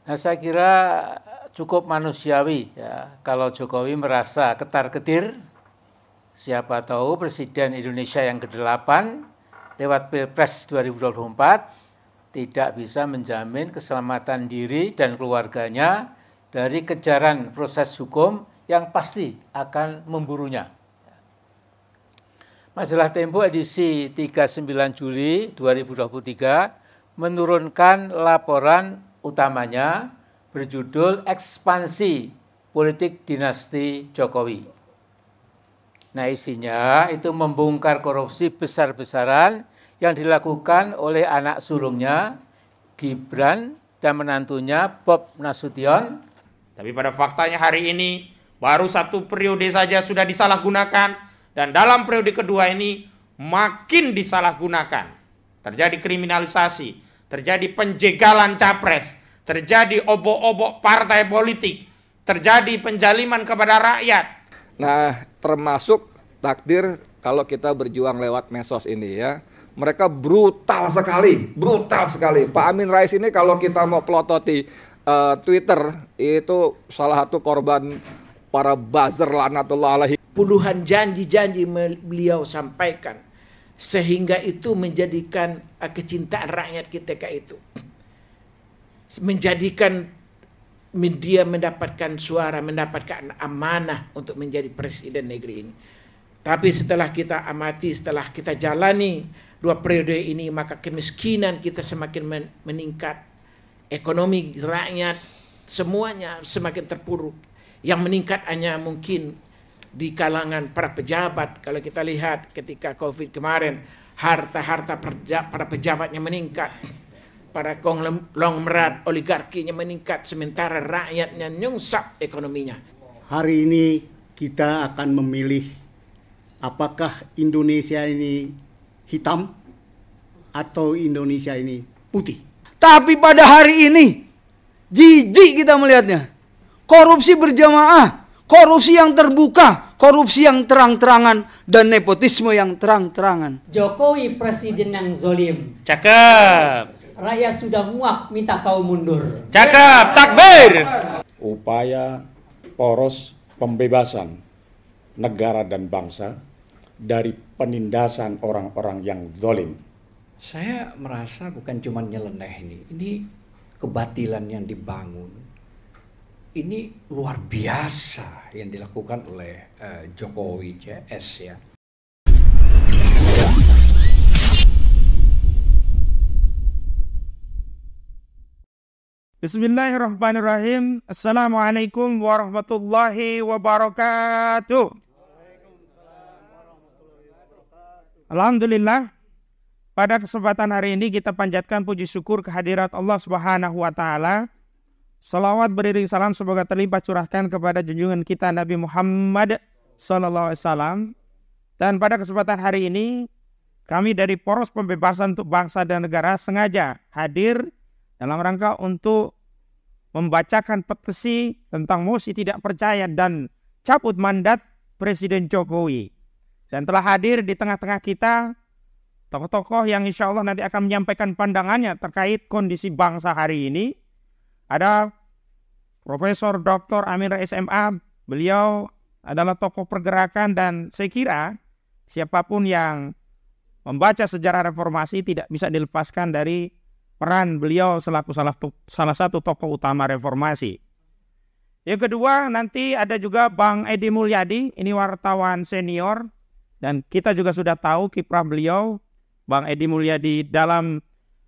Nah, saya kira cukup manusiawi ya kalau Jokowi merasa ketar-ketir. Siapa tahu Presiden Indonesia yang ke-8 lewat Pilpres 2024 tidak bisa menjamin keselamatan diri dan keluarganya dari kejaran proses hukum yang pasti akan memburunya. Majalah Tempo edisi 39 Juli 2023 menurunkan laporan utamanya berjudul Ekspansi Politik Dinasti Jokowi. Nah, isinya itu membongkar korupsi besar-besaran yang dilakukan oleh anak sulungnya, Gibran, dan menantunya Bob Nasution. Tapi pada faktanya hari ini baru 1 periode saja sudah disalahgunakan, dan dalam periode kedua ini makin disalahgunakan. Terjadi kriminalisasi, terjadi penjegalan capres, terjadi obok-obok partai politik, terjadi penjaliman kepada rakyat. Nah, termasuk takdir kalau kita berjuang lewat medsos ini ya. Mereka brutal sekali. Pak Amin Rais ini kalau kita mau pelototi Twitter, itu salah satu korban para buzzer laknatullah alaihi. Puluhan janji-janji beliau sampaikan, sehingga itu menjadikan kecintaan rakyat ketika itu. Menjadikan media mendapatkan suara, mendapatkan amanah untuk menjadi presiden negeri ini. Tapi setelah kita amati, setelah kita jalani 2 periode ini, maka kemiskinan kita semakin meningkat. Ekonomi rakyat semuanya semakin terpuruk. Yang meningkat hanya mungkin di kalangan para pejabat. Kalau kita lihat ketika Covid kemarin, harta-harta para pejabatnya meningkat. Para konglomerat oligarkinya meningkat, sementara rakyatnya nyungsap ekonominya. Hari ini kita akan memilih apakah Indonesia ini hitam atau Indonesia ini putih. Tapi pada hari ini jijik kita melihatnya. Korupsi berjamaah, korupsi yang terbuka, korupsi yang terang-terangan, dan nepotisme yang terang-terangan. Jokowi presiden yang zolim. Cakep. Rakyat sudah muak minta kau mundur. Cakep, takbir. Upaya poros pembebasan negara dan bangsa dari penindasan orang-orang yang zalim. Saya merasa bukan cuma nyeleneh ini kebatilan yang dibangun. Ini luar biasa yang dilakukan oleh Jokowi JS ya. Bismillahirrahmanirrahim. Assalamualaikum warahmatullahi wabarakatuh. Alhamdulillah, pada kesempatan hari ini kita panjatkan puji syukur kehadirat Allah Subhanahu wa taala. Salawat beriring salam semoga terlimpah curahkan kepada junjungan kita Nabi Muhammad sallallahu alaihi wasallam. Dan pada kesempatan hari ini kami dari Poros Pembebasan untuk Bangsa dan Negara sengaja hadir dalam rangka untuk membacakan petisi tentang mosi tidak percaya dan cabut mandat Presiden Jokowi. Dan telah hadir di tengah-tengah kita tokoh-tokoh yang insya Allah nanti akan menyampaikan pandangannya terkait kondisi bangsa hari ini. Ada Profesor Dr. Amin Rais MA, beliau adalah tokoh pergerakan dan saya kira siapapun yang membaca sejarah reformasi tidak bisa dilepaskan dari peran beliau selaku salah satu tokoh utama reformasi. Yang kedua nanti ada juga Bang Edi Mulyadi, ini wartawan senior dan kita juga sudah tahu kiprah beliau, Bang Edi Mulyadi dalam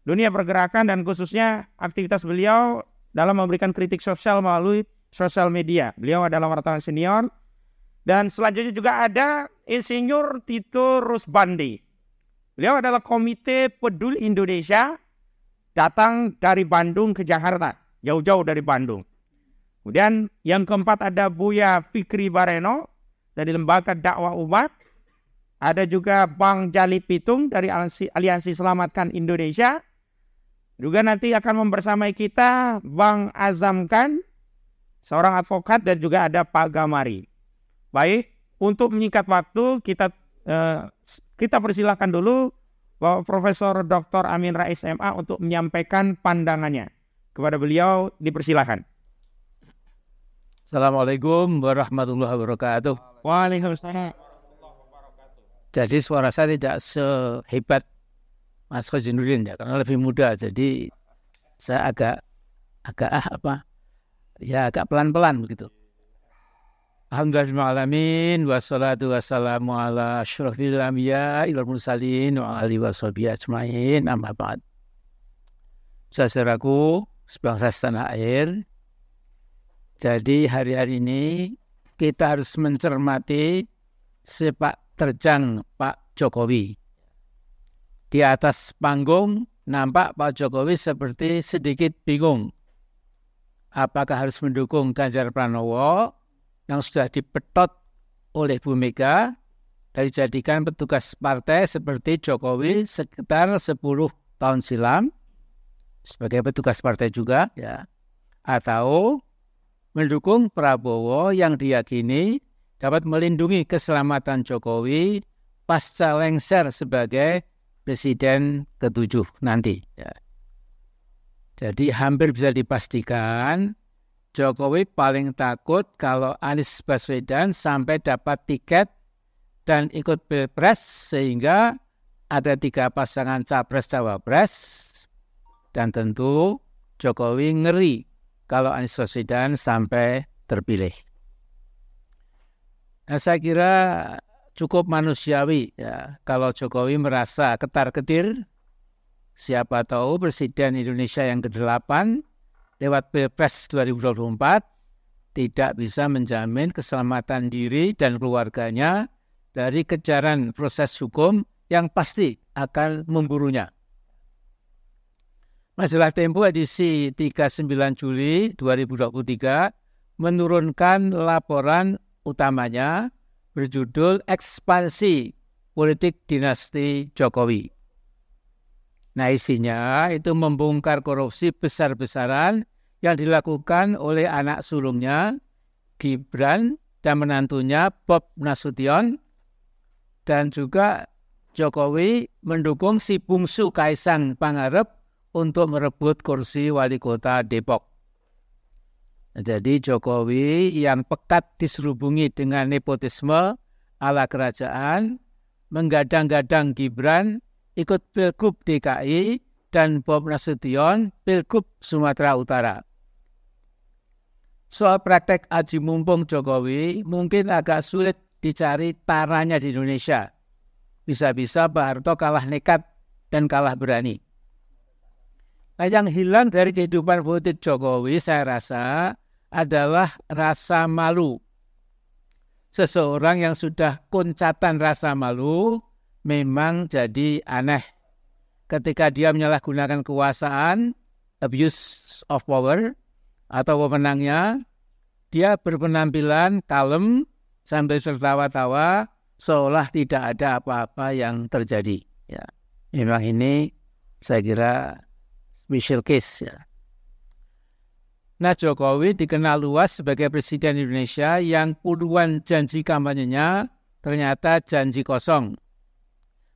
dunia pergerakan dan khususnya aktivitas beliau dalam memberikan kritik sosial melalui sosial media. Beliau adalah wartawan senior. Dan selanjutnya juga ada Insinyur Tito Rusbandi. Beliau adalah Komite Peduli Indonesia, datang dari Bandung ke Jakarta, jauh-jauh dari Bandung. Kemudian yang keempat ada Buya Fikri Bareno dari Lembaga Dakwah Umat. Ada juga Bang Jali Pitung dari Aliansi Selamatkan Indonesia. Juga nanti akan membersamai kita Bang Azam Khan, seorang advokat, dan juga ada Pak Gamari. Baik, untuk menyingkat waktu kita persilahkan dulu Bapak Profesor Dr. Amin Rais MA untuk menyampaikan pandangannya. Kepada beliau dipersilahkan. Assalamualaikum warahmatullahi wabarakatuh. Waalaikumsalam. Jadi suara saya tidak sehebat Mas Khairuddin ya, karena lebih muda. Jadi saya agak pelan-pelan begitu. Alhamdulillahirrahmanirrahim. Wassalatu wassalamu ala asyrafil anbiya wal mursalin wa alihi washabihi ajmain. Amma ba'd. Saudaraku sebangsa setanah air. Jadi hari-hari ini kita harus mencermati sepak terjang Pak Jokowi. Di atas panggung nampak Pak Jokowi seperti sedikit bingung. Apakah harus mendukung Ganjar Pranowo yang sudah dipetot oleh Bu Mega dan dijadikan petugas partai seperti Jokowi sekitar 10 tahun silam sebagai petugas partai juga ya, atau mendukung Prabowo yang diyakini dapat melindungi keselamatan Jokowi pasca lengser sebagai presiden ke-7 nanti ya. Jadi hampir bisa dipastikan Jokowi paling takut kalau Anies Baswedan sampai dapat tiket dan ikut pilpres sehingga ada 3 pasangan capres-cawapres, dan tentu Jokowi ngeri kalau Anies Baswedan sampai terpilih. Nah, saya kira cukup manusiawi ya kalau Jokowi merasa ketar-ketir. Siapa tahu Presiden Indonesia yang ke-8 lewat Pilpres 2024 tidak bisa menjamin keselamatan diri dan keluarganya dari kejaran proses hukum yang pasti akan memburunya. Majalah Tempo edisi 39 Juli 2023 menurunkan laporan utamanya berjudul Ekspansi Politik Dinasti Jokowi. Nah, isinya itu membongkar korupsi besar-besaran yang dilakukan oleh anak sulungnya, Gibran, dan menantunya Bob Nasution, dan juga Jokowi mendukung si bungsu Kaisang Pangarep untuk merebut kursi wali kota Depok. Nah, jadi Jokowi yang pekat diselubungi dengan nepotisme ala kerajaan, menggadang-gadang Gibran ikut Pilgub DKI dan Bob Nasution Pilgub Sumatera Utara. Soal praktek aji mumpung Jokowi mungkin agak sulit dicari taranya di Indonesia. Bisa-bisa Pak Harto kalah nekat dan kalah berani. Nah, yang hilang dari kehidupan politik Jokowi saya rasa adalah rasa malu. Seseorang yang sudah kuncatan rasa malu memang jadi aneh. Ketika dia menyalahgunakan kekuasaan, abuse of power, atau wewenangnya, dia berpenampilan kalem sambil tertawa-tawa seolah tidak ada apa-apa yang terjadi. Ya, memang ini saya kira special case ya. Nah, Jokowi dikenal luas sebagai presiden Indonesia yang puluhan janji kampanyenya ternyata janji kosong.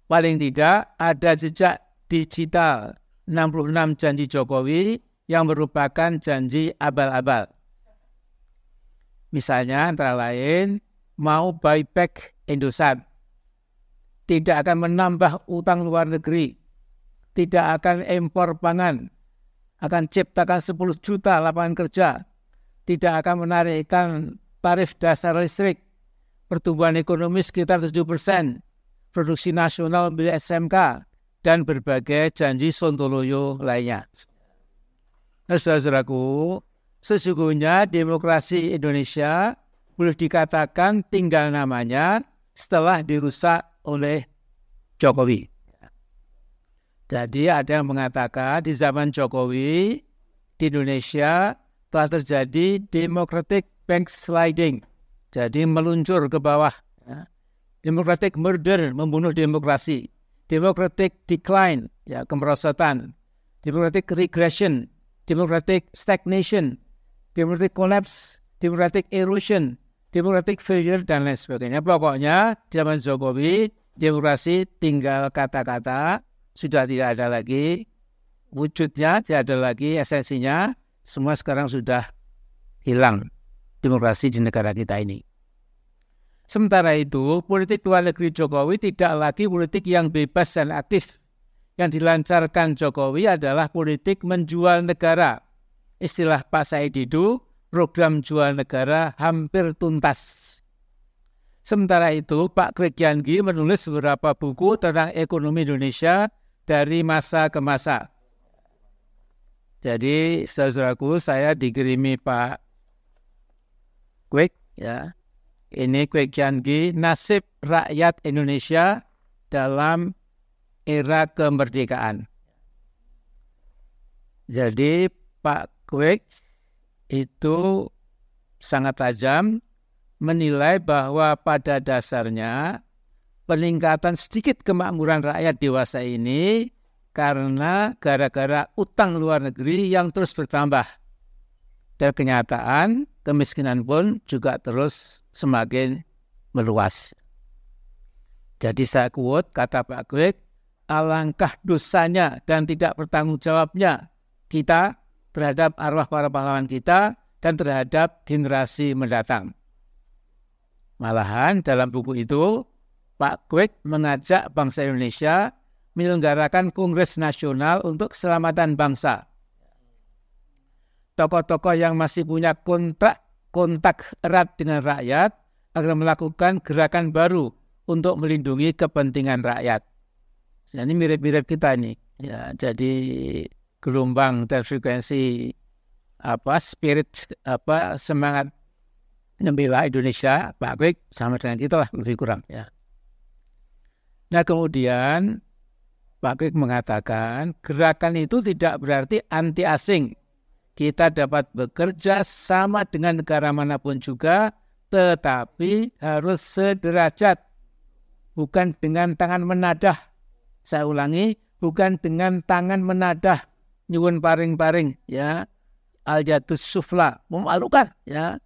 Paling tidak ada jejak digital 66 janji Jokowi yang merupakan janji abal-abal. Misalnya antara lain mau buyback Indosat, tidak akan menambah utang luar negeri, tidak akan impor pangan, akan ciptakan 10 juta lapangan kerja, tidak akan menarikkan tarif dasar listrik, pertumbuhan ekonomi sekitar 7%, produksi nasional milik SMK, dan berbagai janji sontoloyo lainnya. Nah, saudaraku, sesungguhnya demokrasi Indonesia boleh dikatakan tinggal namanya setelah dirusak oleh Jokowi. Jadi ada yang mengatakan di zaman Jokowi di Indonesia telah terjadi democratic backsliding, jadi meluncur ke bawah. Democratic murder, membunuh demokrasi. Democratic decline, ya, kemerosotan. Democratic regression, democratic stagnation, democratic collapse, democratic erosion, democratic failure, dan lain sebagainya. Pokoknya zaman Jokowi, demokrasi tinggal kata-kata, sudah tidak ada lagi wujudnya, tidak ada lagi esensinya, semua sekarang sudah hilang demokrasi di negara kita ini. Sementara itu, politik luar negeri Jokowi tidak lagi politik yang bebas dan aktif. Yang dilancarkan Jokowi adalah politik menjual negara. Istilah Pak Said Didu, program jual negara hampir tuntas. Sementara itu, Pak Kwek Kian Gi menulis beberapa buku tentang ekonomi Indonesia dari masa ke masa. Jadi, saudaraku, saya dikirimi Pak Kwek, ya. Ini Kwek Kian Gi, nasib rakyat Indonesia dalam era kemerdekaan. Jadi, Pak Kwek itu sangat tajam menilai bahwa pada dasarnya peningkatan sedikit kemakmuran rakyat dewasa ini karena gara-gara utang luar negeri yang terus bertambah. Dan kenyataan kemiskinan pun juga terus semakin meluas. Jadi saya quote kata Pak Kwek, alangkah dosanya dan tidak bertanggung jawabnya kita terhadap arwah para pahlawan kita dan terhadap generasi mendatang. Malahan dalam buku itu, Pak Kwek mengajak bangsa Indonesia menyelenggarakan Kongres Nasional untuk Keselamatan Bangsa. Tokoh-tokoh yang masih punya kontak erat dengan rakyat agar melakukan gerakan baru untuk melindungi kepentingan rakyat. Nah, ini mirip-mirip kita nih. Ya, jadi gelombang dan frekuensi spirit semangat membela Indonesia, Pak Kwek sama dengan kita lah lebih kurang ya. Nah kemudian Pak Kwek mengatakan gerakan itu tidak berarti anti asing. Kita dapat bekerja sama dengan negara manapun juga, tetapi harus sederajat, bukan dengan tangan menadah. Saya ulangi, bukan dengan tangan menadah, nyuwun paring-paring ya, al-yadus sufla, memalukan ya.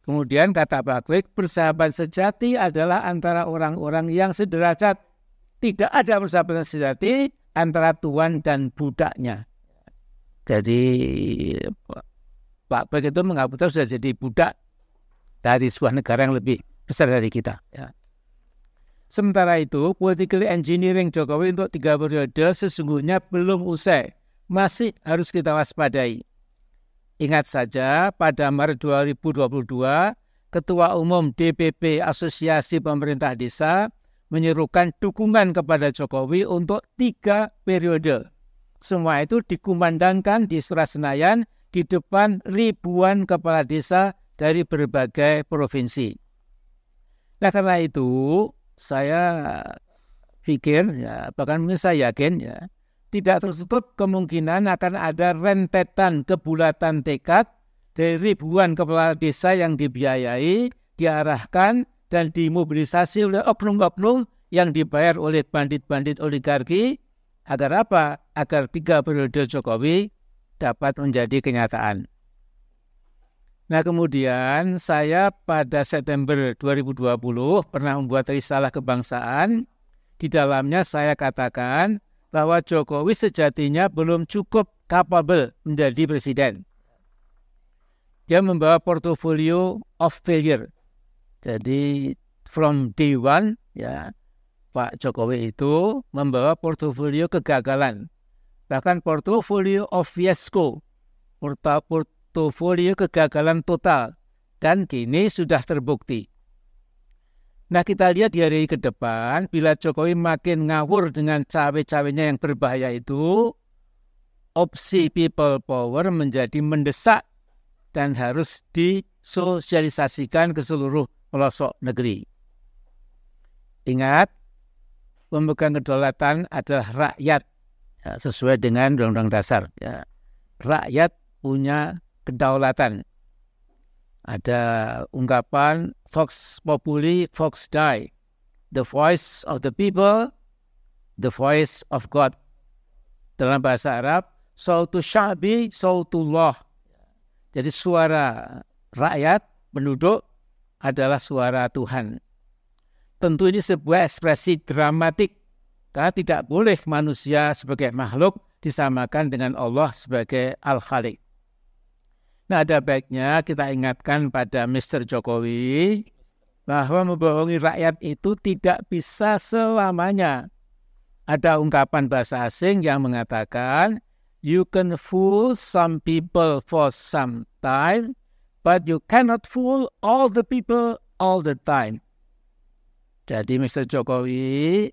Kemudian kata Pak Kwek, persahabatan sejati adalah antara orang-orang yang sederajat. Tidak ada persahabatan sejati antara tuan dan budaknya. Jadi Pak Kwek itu mengaku sudah jadi budak dari sebuah negara yang lebih besar dari kita. Ya. Sementara itu, political engineering Jokowi untuk 3 periode sesungguhnya belum usai. Masih harus kita waspadai. Ingat saja pada Maret 2022, Ketua Umum DPP Asosiasi Pemerintah Desa menyerukan dukungan kepada Jokowi untuk 3 periode. Semua itu dikumandangkan di Istora Senayan di depan ribuan kepala desa dari berbagai provinsi. Nah karena itu saya pikir, ya, bahkan saya yakin ya, tidak tertutup kemungkinan akan ada rentetan kebulatan tekad dari ribuan kepala desa yang dibiayai, diarahkan, dan dimobilisasi oleh oknum-oknum yang dibayar oleh bandit-bandit oligarki. Agar apa? Agar 3 periode Jokowi dapat menjadi kenyataan. Nah kemudian saya pada September 2020 pernah membuat risalah kebangsaan. Di dalamnya saya katakan bahwa Jokowi sejatinya belum cukup capable menjadi presiden. Dia membawa portofolio of failure. Jadi from day one ya, Pak Jokowi itu membawa portofolio kegagalan. Bahkan portofolio of fiasco, portofolio kegagalan total. Dan kini sudah terbukti. Nah kita lihat di hari ke depan, bila Jokowi makin ngawur dengan cawe-cawenya yang berbahaya itu, opsi people power menjadi mendesak dan harus disosialisasikan ke seluruh pelosok negeri. Ingat, pemegang kedaulatan adalah rakyat, ya, sesuai dengan Undang-Undang Dasar. Ya. Rakyat punya kedaulatan. Ada ungkapan Vox Populi, Vox Dei. The voice of the people, the voice of God. Dalam bahasa Arab, sautu sya'bi, sautullah. Jadi suara rakyat, penduduk adalah suara Tuhan. Tentu ini sebuah ekspresi dramatik. Karena tidak boleh manusia sebagai makhluk disamakan dengan Allah sebagai Al-Khaliq. Nah, ada baiknya kita ingatkan pada Mr. Jokowi bahwa membohongi rakyat itu tidak bisa selamanya. Ada ungkapan bahasa asing yang mengatakan, you can fool some people for some time, but you cannot fool all the people all the time. Jadi Mr. Jokowi,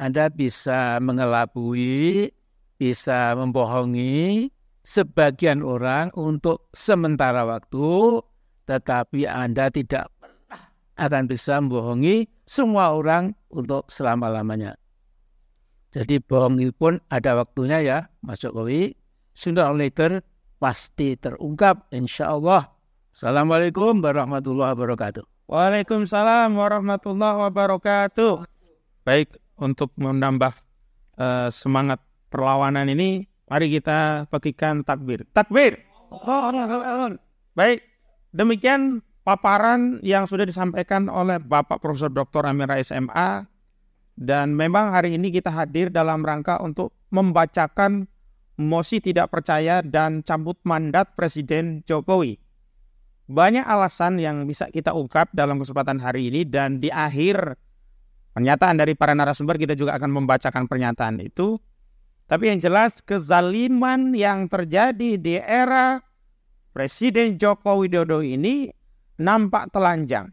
Anda bisa mengelabui, bisa membohongi sebagian orang untuk sementara waktu, tetapi Anda tidak pernah akan bisa membohongi semua orang untuk selama-lamanya. Jadi bohong itu pun ada waktunya ya, Mas Jokowi. Sooner or later pasti terungkap, insya Allah. Assalamualaikum warahmatullahi wabarakatuh. Waalaikumsalam warahmatullahi wabarakatuh. Baik, untuk menambah semangat perlawanan ini, mari kita bagikan takbir. Takbir. Baik, demikian paparan yang sudah disampaikan oleh Bapak Profesor Dr. Amin Rais MA. Dan memang hari ini kita hadir dalam rangka untuk membacakan mosi tidak percaya dan cabut mandat Presiden Jokowi. Banyak alasan yang bisa kita ungkap dalam kesempatan hari ini, dan di akhir pernyataan dari para narasumber kita juga akan membacakan pernyataan itu. Tapi yang jelas kezaliman yang terjadi di era Presiden Joko Widodo ini nampak telanjang.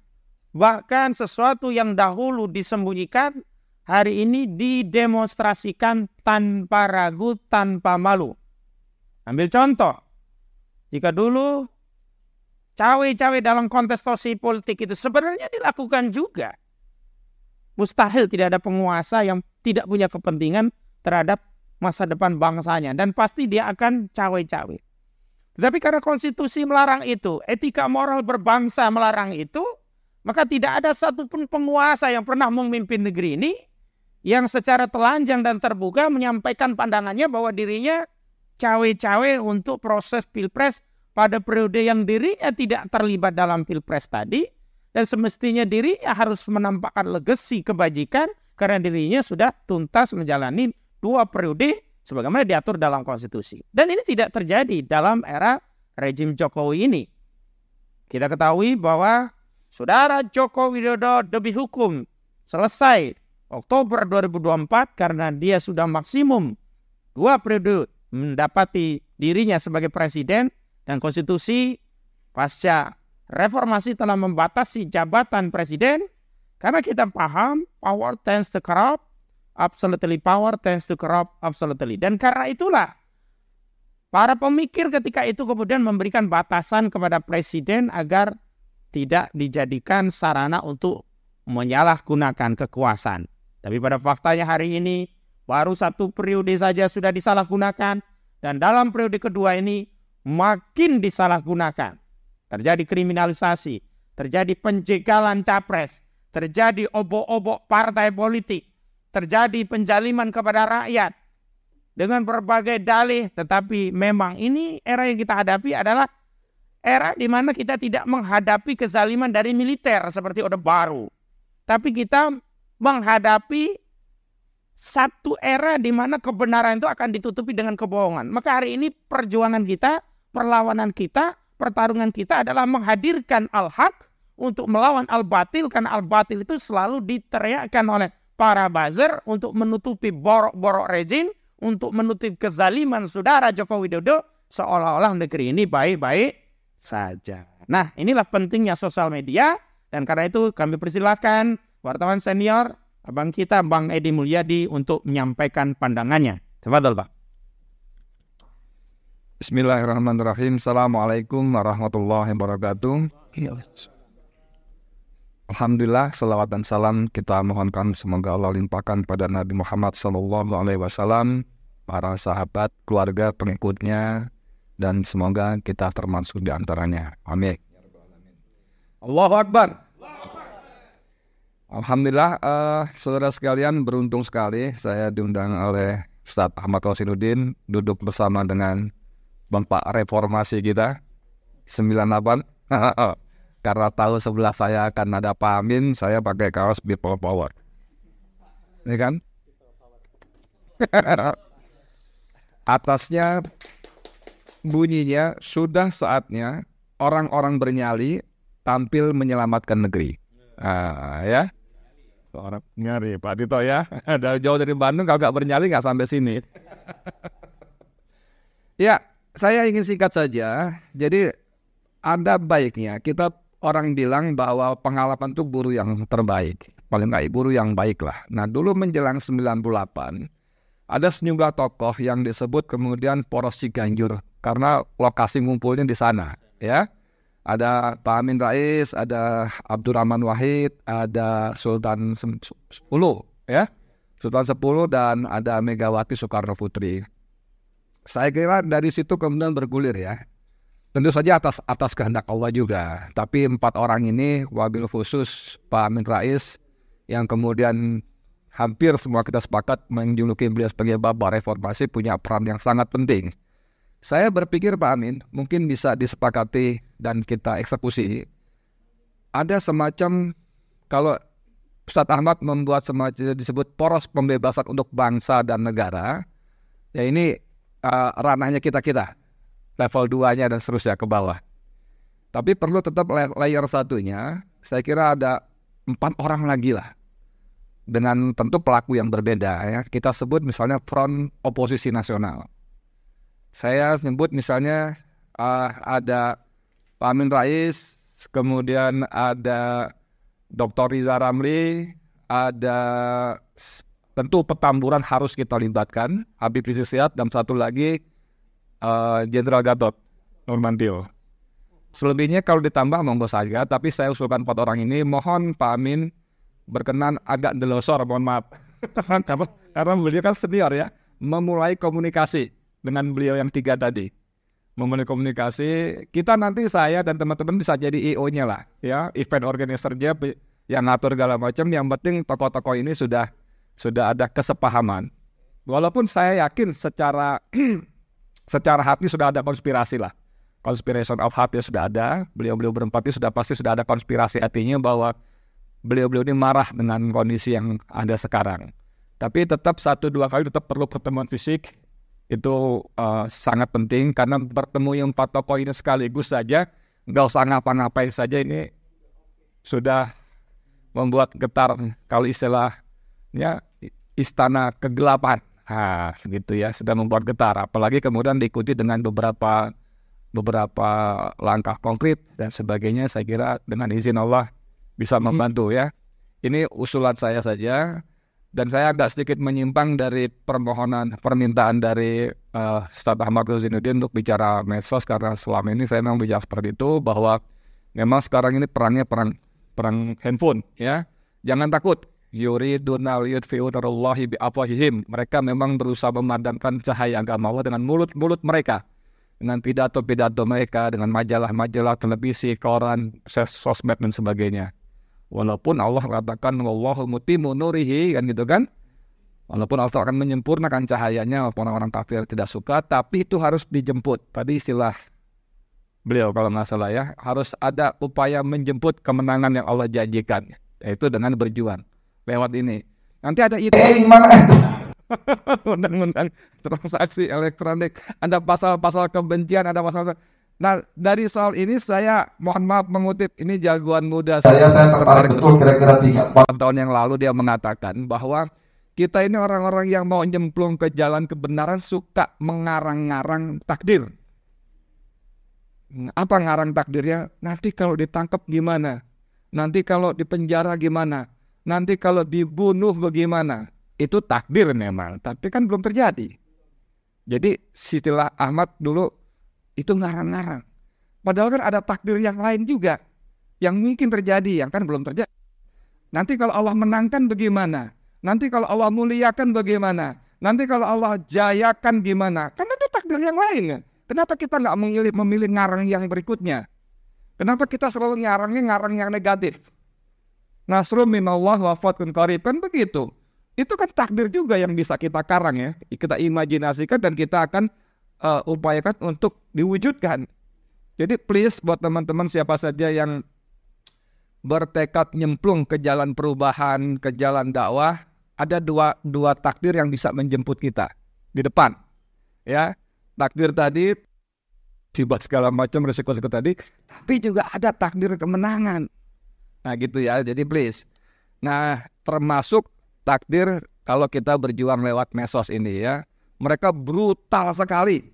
Bahkan sesuatu yang dahulu disembunyikan hari ini didemonstrasikan tanpa ragu, tanpa malu. Ambil contoh, jika dulu cawe-cawe dalam kontestasi politik itu sebenarnya dilakukan juga. Mustahil tidak ada penguasa yang tidak punya kepentingan terhadap masa depan bangsanya, dan pasti dia akan cawe-cawe. Tetapi karena konstitusi melarang itu, etika moral berbangsa melarang itu, maka tidak ada satupun penguasa yang pernah memimpin negeri ini yang secara telanjang dan terbuka menyampaikan pandangannya bahwa dirinya cawe-cawe untuk proses pilpres pada periode yang dirinya tidak terlibat dalam pilpres tadi, dan semestinya dirinya harus menampakkan legasi kebajikan karena dirinya sudah tuntas menjalani 2 periode sebagaimana diatur dalam konstitusi. Dan ini tidak terjadi dalam era rejim Jokowi ini. Kita ketahui bahwa Saudara Joko Widodo demi hukum selesai Oktober 2024 karena dia sudah maksimum 2 periode mendapati dirinya sebagai presiden, dan konstitusi pasca reformasi telah membatasi jabatan presiden karena kita paham power tends to corrupt absolutely, power tends to corrupt absolutely. Dan karena itulah para pemikir ketika itu kemudian memberikan batasan kepada presiden agar tidak dijadikan sarana untuk menyalahgunakan kekuasaan. Tapi pada faktanya hari ini baru 1 periode saja sudah disalahgunakan, dan dalam periode kedua ini makin disalahgunakan. Terjadi kriminalisasi, terjadi penjegalan capres, terjadi obok-obok partai politik, terjadi penjaliman kepada rakyat dengan berbagai dalih. Tetapi memang ini era yang kita hadapi adalah era di mana kita tidak menghadapi kezaliman dari militer seperti Orde Baru, tapi kita menghadapi satu era di mana kebenaran itu akan ditutupi dengan kebohongan. Maka hari ini perjuangan kita, perlawanan kita, pertarungan kita adalah menghadirkan al-haq untuk melawan al-batil, karena al-batil itu selalu diteriakkan oleh para buzzer untuk menutupi borok-borok rejim, untuk menutupi kezaliman saudara Joko Widodo, seolah-olah negeri ini baik-baik saja. Nah, inilah pentingnya sosial media, dan karena itu kami persilahkan wartawan senior, abang kita Bang Edi Mulyadi untuk menyampaikan pandangannya. Tafadhol, Pak. Bismillahirrahmanirrahim. Assalamualaikum warahmatullahi wabarakatuh. Alhamdulillah, salawat dan salam kita mohonkan semoga Allah limpahkan pada Nabi Muhammad SAW, para sahabat, keluarga, pengikutnya, dan semoga kita termasuk di antaranya. Amin. Allahu Akbar. Alhamdulillah, saudara sekalian, beruntung sekali saya diundang oleh Ustadz Ahmad Rosinuddin duduk bersama dengan Bapak Reformasi kita 98. Karena tahu sebelah saya akan ada Pak Amin, saya pakai kaos People Power. Ini kan? Atasnya bunyinya sudah saatnya orang-orang bernyali tampil menyelamatkan negeri. Ya. Orang nyari Pak Tito ya. Jauh dari Bandung, kalau nggak bernyali nggak sampai sini. Ya, saya ingin singkat saja. Jadi ada baiknya kita orang bilang bahwa pengalaman itu guru yang terbaik. Paling baik guru yang baik lah. Nah, dulu menjelang 98 ada sejumlah tokoh yang disebut kemudian poros Ciganjur karena lokasi ngumpulnya di sana, ya. Ada Pak Amin Rais, ada Abdurrahman Wahid, ada Sultan 10, ya. Sultan 10 dan ada Megawati Soekarno Putri. Saya kira dari situ kemudian bergulir ya. Tentu saja atas kehendak Allah juga. Tapi 4 orang ini wabil khusus Pak Amin Rais yang kemudian hampir semua kita sepakat menjuluki beliau sebagai Bapak Reformasi punya peran yang sangat penting. Saya berpikir Pak Amin mungkin bisa disepakati dan kita eksekusi. Ada semacam, kalau Ustadz Ahmad membuat semacam disebut poros pembebasan untuk bangsa dan negara, ya ini ranahnya kita-kita. Level 2-nya dan seterusnya ke bawah. Tapi perlu tetap layer satunya, saya kira ada 4 orang lagi lah. Dengan tentu pelaku yang berbeda ya. Kita sebut misalnya Front Oposisi Nasional. Saya sebut misalnya ada Pak Amin Rais, kemudian ada Dr. Riza Ramli, ada tentu Petamburan harus kita libatkan, Habib Rizik Sihab, dan satu lagi Jenderal Gatot Nurmantio. Selebihnya kalau ditambah monggo saja, tapi saya usulkan 4 orang ini. Mohon Pak Amin berkenan agak delosor, mohon maaf. Karena beliau kan senior ya, memulai komunikasi dengan beliau yang 3 tadi. Memulai komunikasi, kita nanti saya dan teman-teman bisa jadi EO-nya lah, ya, event organizer-nya yang ngatur segala macam. Yang penting tokoh-tokoh ini sudah ada kesepahaman. Walaupun saya yakin secara hati sudah ada konspirasi lah. Conspiration of heart ya sudah ada. Beliau-beliau berempat itu pasti sudah ada konspirasi hatinya bahwa beliau-beliau ini marah dengan kondisi yang ada sekarang. Tapi tetap 1-2 kali tetap perlu pertemuan fisik. Itu sangat penting karena bertemu yang 4 tokoh ini sekaligus saja, nggak usah ngapa-ngapain saja, ini sudah membuat getar, kalau istilahnya istana kegelapan. Gitu ya, sudah membuat getar. Apalagi kemudian diikuti dengan beberapa langkah konkret dan sebagainya. Saya kira dengan izin Allah bisa membantu ya. Ini usulan saya saja, dan saya agak sedikit menyimpang dari permintaan dari Ustadz Ahmad Zainuddin untuk bicara medsos, karena selama ini saya memang bicara seperti itu, bahwa memang sekarang ini perangnya perang handphone ya. Jangan takut. Yuriduna liyutfi'u nurallahi biafwahihim. Mereka memang berusaha memadamkan cahaya agama Allah dengan mulut-mulut mereka, dengan pidato-pidato mereka, dengan majalah-majalah, televisi, koran, sosmed dan sebagainya. Walaupun Allah katakan wallahu mutimmu nurihi, kan gitu kan. Walaupun Allah akan menyempurnakan cahayanya, walaupun orang-orang kafir tidak suka, tapi itu harus dijemput. Tadi istilah beliau kalau nggak salah ya, harus ada upaya menjemput kemenangan yang Allah janjikan, yaitu dengan berjuang lewat ini. Nanti ada ide gimana? Undang-undang transaksi elektronik, ada pasal-pasal kebencian, ada pasal. Nah, dari soal ini saya mohon maaf mengutip, ini jagoan muda saya tertarik betul. Kira-kira 3-4 tahun yang lalu dia mengatakan bahwa kita ini orang-orang yang mau nyemplung ke jalan kebenaran suka mengarang-ngarang takdir. Apa ngarang takdirnya? Nanti kalau ditangkap gimana? Nanti kalau dipenjara gimana? Nanti kalau dibunuh bagaimana? Itu takdir memang, tapi kan belum terjadi. Jadi istilah Ahmad dulu itu ngarang-ngarang. Padahal kan ada takdir yang lain juga yang mungkin terjadi, yang kan belum terjadi. Nanti kalau Allah menangkan bagaimana? Nanti kalau Allah muliakan bagaimana? Nanti kalau Allah jayakan gimana? Kan itu takdir yang lain kan? Kenapa kita nggak memilih ngarang yang berikutnya? Kenapa kita selalu ngarang yang negatif? Nasrun minallah wa fathun qarib, kan begitu. Itu kan takdir juga yang bisa kita karang ya. Kita imajinasikan dan kita akan upayakan untuk diwujudkan. Jadi please buat teman-teman siapa saja yang bertekad nyemplung ke jalan perubahan, ke jalan dakwah, ada dua takdir yang bisa menjemput kita di depan. Ya, takdir tadi akibat segala macam resiko-resiko tadi, tapi juga ada takdir kemenangan. Nah gitu ya, jadi please. Nah termasuk takdir kalau kita berjuang lewat medsos ini ya. Mereka brutal sekali.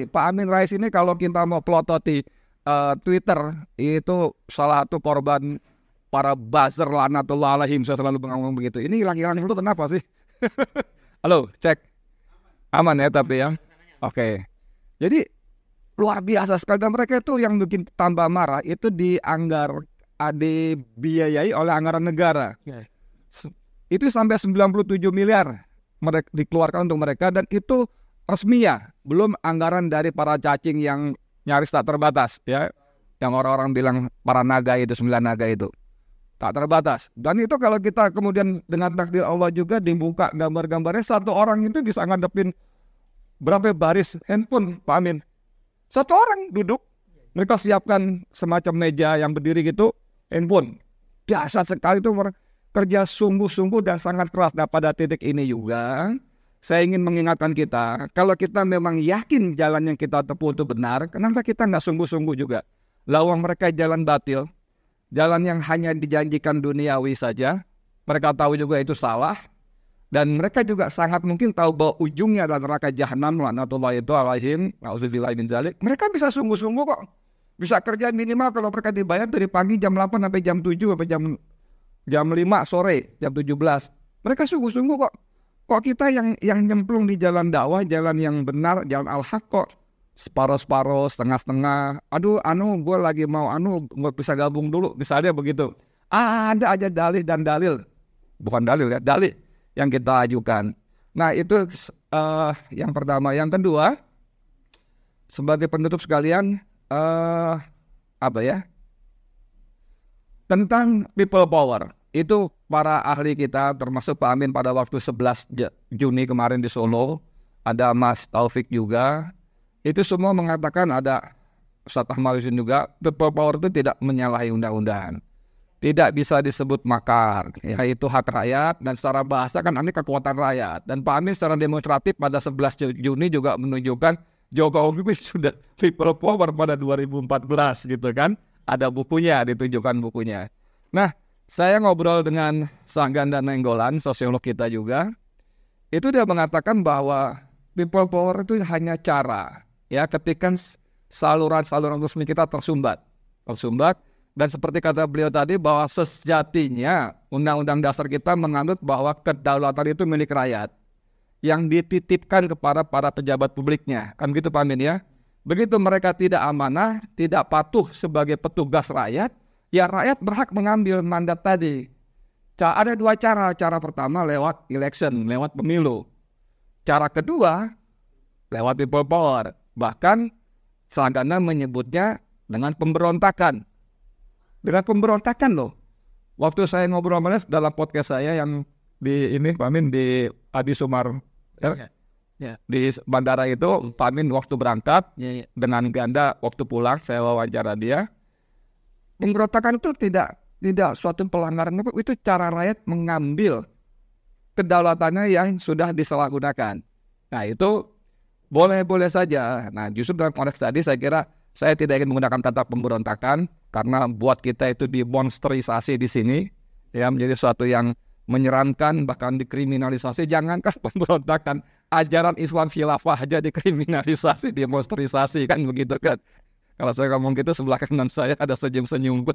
Pak Amin Rais ini kalau kita mau pelototi Twitter, itu salah satu korban para buzzer lanatullah alaihim, saya selalu ngomong begitu. Ini hilang-hilang itu kenapa sih? Halo, cek. Aman ya tapi ya. Oke. Jadi luar biasa sekali. Dan mereka itu yang bikin tambah marah itu dibiayai oleh anggaran negara. Itu sampai 97 miliar mereka dikeluarkan untuk mereka, dan itu resmi ya, belum anggaran dari para cacing yang nyaris tak terbatas ya, yang orang-orang bilang para naga itu, 9 naga itu tak terbatas. Dan itu kalau kita kemudian dengan takdir Allah juga dibuka gambar-gambarnya, satu orang itu bisa ngadepin berapa baris handphone Pak Amin. Satu orang duduk, mereka siapkan semacam meja yang berdiri gitu, handphone. Biasa sekali itu kerja sungguh-sungguh dan sangat keras. Nah pada titik ini juga saya ingin mengingatkan kita, kalau kita memang yakin jalan yang kita tempuh itu benar, kenapa kita nggak sungguh-sungguh juga? Lawang mereka jalan batil, jalan yang hanya dijanjikan duniawi saja, mereka tahu juga itu salah, dan mereka juga sangat mungkin tahu bahwa ujungnya adalah neraka jahanam, laknatullah itu alaihim, na'udzubillahi min dzalik. Mereka bisa sungguh-sungguh kok, bisa kerja minimal kalau mereka dibayar dari pagi jam 8 sampai jam 7 sampai jam 5 sore, jam 17. Mereka sungguh-sungguh kok. Kok kita yang nyemplung di jalan dakwah, jalan yang benar, jalan al-haq kok separuh-separuh, setengah-setengah. Aduh, gue lagi mau, gue bisa gabung dulu, misalnya begitu. Ada aja dalih dan dalil. Bukan dalil ya, dalih yang kita ajukan. Nah itu yang pertama. Yang kedua, sebagai penutup sekalian, tentang people power. Itu para ahli kita termasuk Pak Amin pada waktu 11 Juni kemarin di Solo, ada Mas Taufik juga, itu semua mengatakan, ada Ustaz Ahmad Yusuf juga, people power itu tidak menyalahi undang-undang, tidak bisa disebut makar, yaitu hak rakyat, dan secara bahasa kan ini kekuatan rakyat. Dan Pak Amin secara demonstratif pada 11 Juni juga menunjukkan Jokowi sudah people power pada 2014 gitu kan, ada bukunya, ditunjukkan bukunya. Nah, saya ngobrol dengan Sanggan dan Nenggolan, sosiolog kita juga. Itu dia mengatakan bahwa people power itu hanya cara, ya, ketika saluran-saluran resmi kita tersumbat. Dan seperti kata beliau tadi bahwa sejatinya Undang-Undang Dasar kita menganut bahwa kedaulatan itu milik rakyat yang dititipkan kepada para pejabat publiknya. Kan gitu Pak Amin ya. Begitu mereka tidak amanah, tidak patuh sebagai petugas rakyat, ya rakyat berhak mengambil mandat tadi. Ada dua cara. Cara pertama lewat election, lewat pemilu. Cara kedua lewat people power. Bahkan Sagana menyebutnya dengan pemberontakan. Dengan pemberontakan loh. Waktu saya ngobrol sama dalam podcast saya yang di ini Pak Amin di Adi Sumar di bandara itu, Pak Amin waktu berangkat dengan ganda waktu pulang saya wawancara dia. Pemberontakan itu tidak suatu pelanggaran, itu cara rakyat mengambil kedaulatannya yang sudah disalahgunakan. Nah itu boleh-boleh saja. Nah justru dalam konteks tadi saya kira saya tidak ingin menggunakan kata pemberontakan karena buat kita itu dimonsterisasi di sini ya, menjadi suatu yang menyeramkan, bahkan dikriminalisasi. Jangankan pemberontakan, ajaran Islam khilafah aja dikriminalisasi, dimonsterisasi kan begitu kan. Kalau saya ngomong gitu sebelah kanan saya ada senyum-senyum.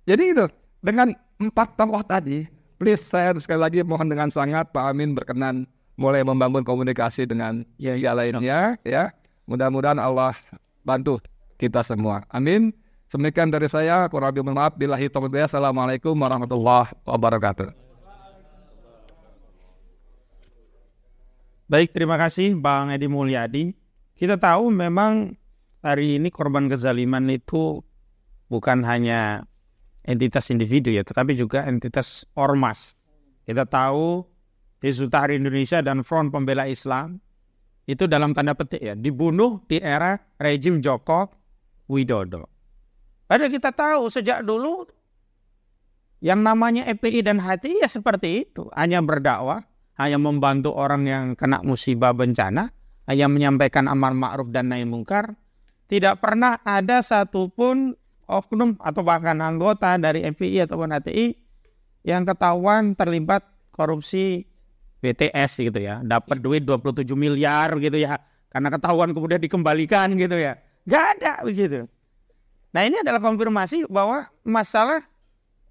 Jadi itu dengan 4 tokoh tadi, please saya sekali lagi mohon dengan sangat Pak Amin berkenan mulai membangun komunikasi dengan yang lainnya ya. Mudah-mudahan Allah bantu kita semua. Amin. Demikian dari saya, kurang lebih mohon maaf. Billahi taufiq. Assalamualaikum warahmatullahi wabarakatuh. Baik, terima kasih Bang Edi Mulyadi. Kita tahu memang hari ini korban kezaliman itu bukan hanya entitas individu ya, tetapi juga entitas ormas. Kita tahu Hizbut Tahrir Indonesia dan Front Pembela Islam itu dalam tanda petik ya, dibunuh di era rejim Joko Widodo. Padahal kita tahu sejak dulu yang namanya FPI dan HTI ya seperti itu. Hanya berdakwah, hanya membantu orang yang kena musibah bencana, yang menyampaikan amar ma'ruf dan nahi mungkar, tidak pernah ada satupun oknum atau bahkan anggota dari FPI ataupun HTI yang ketahuan terlibat korupsi BTS gitu ya, dapat duit 27 miliar gitu ya, karena ketahuan kemudian dikembalikan gitu ya, nggak ada begitu. Nah ini adalah konfirmasi bahwa masalah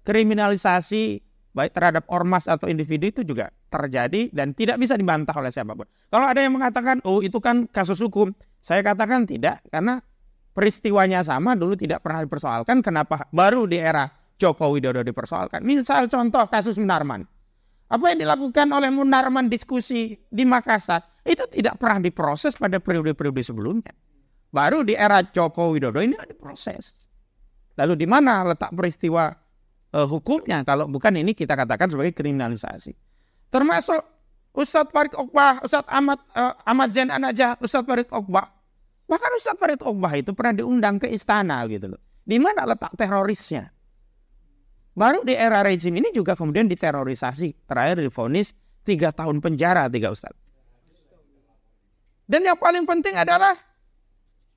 kriminalisasi baik terhadap ormas atau individu itu juga terjadi dan tidak bisa dibantah oleh siapapun. Kalau ada yang mengatakan, oh itu kan kasus hukum, saya katakan tidak, karena peristiwanya sama dulu tidak pernah dipersoalkan, kenapa baru di era Joko Widodo dipersoalkan. Misal contoh kasus Munarman. Apa yang dilakukan oleh Munarman diskusi di Makassar itu tidak pernah diproses pada periode-periode sebelumnya. Baru di era Joko Widodo ini diproses. Lalu di mana letak peristiwa hukumnya kalau bukan ini kita katakan sebagai kriminalisasi. Termasuk Ustadz Farid Ogbah, Ustadz Ahmad Zain An-Najah, Ustadz Farid Ogbah. Bahkan Ustadz Farid Ogbah itu pernah diundang ke istana gitu loh. Di mana letak terorisnya? Baru di era rejim ini juga kemudian diterorisasi. Terakhir divonis 3 tahun penjara 3 ustadz. Dan yang paling penting adalah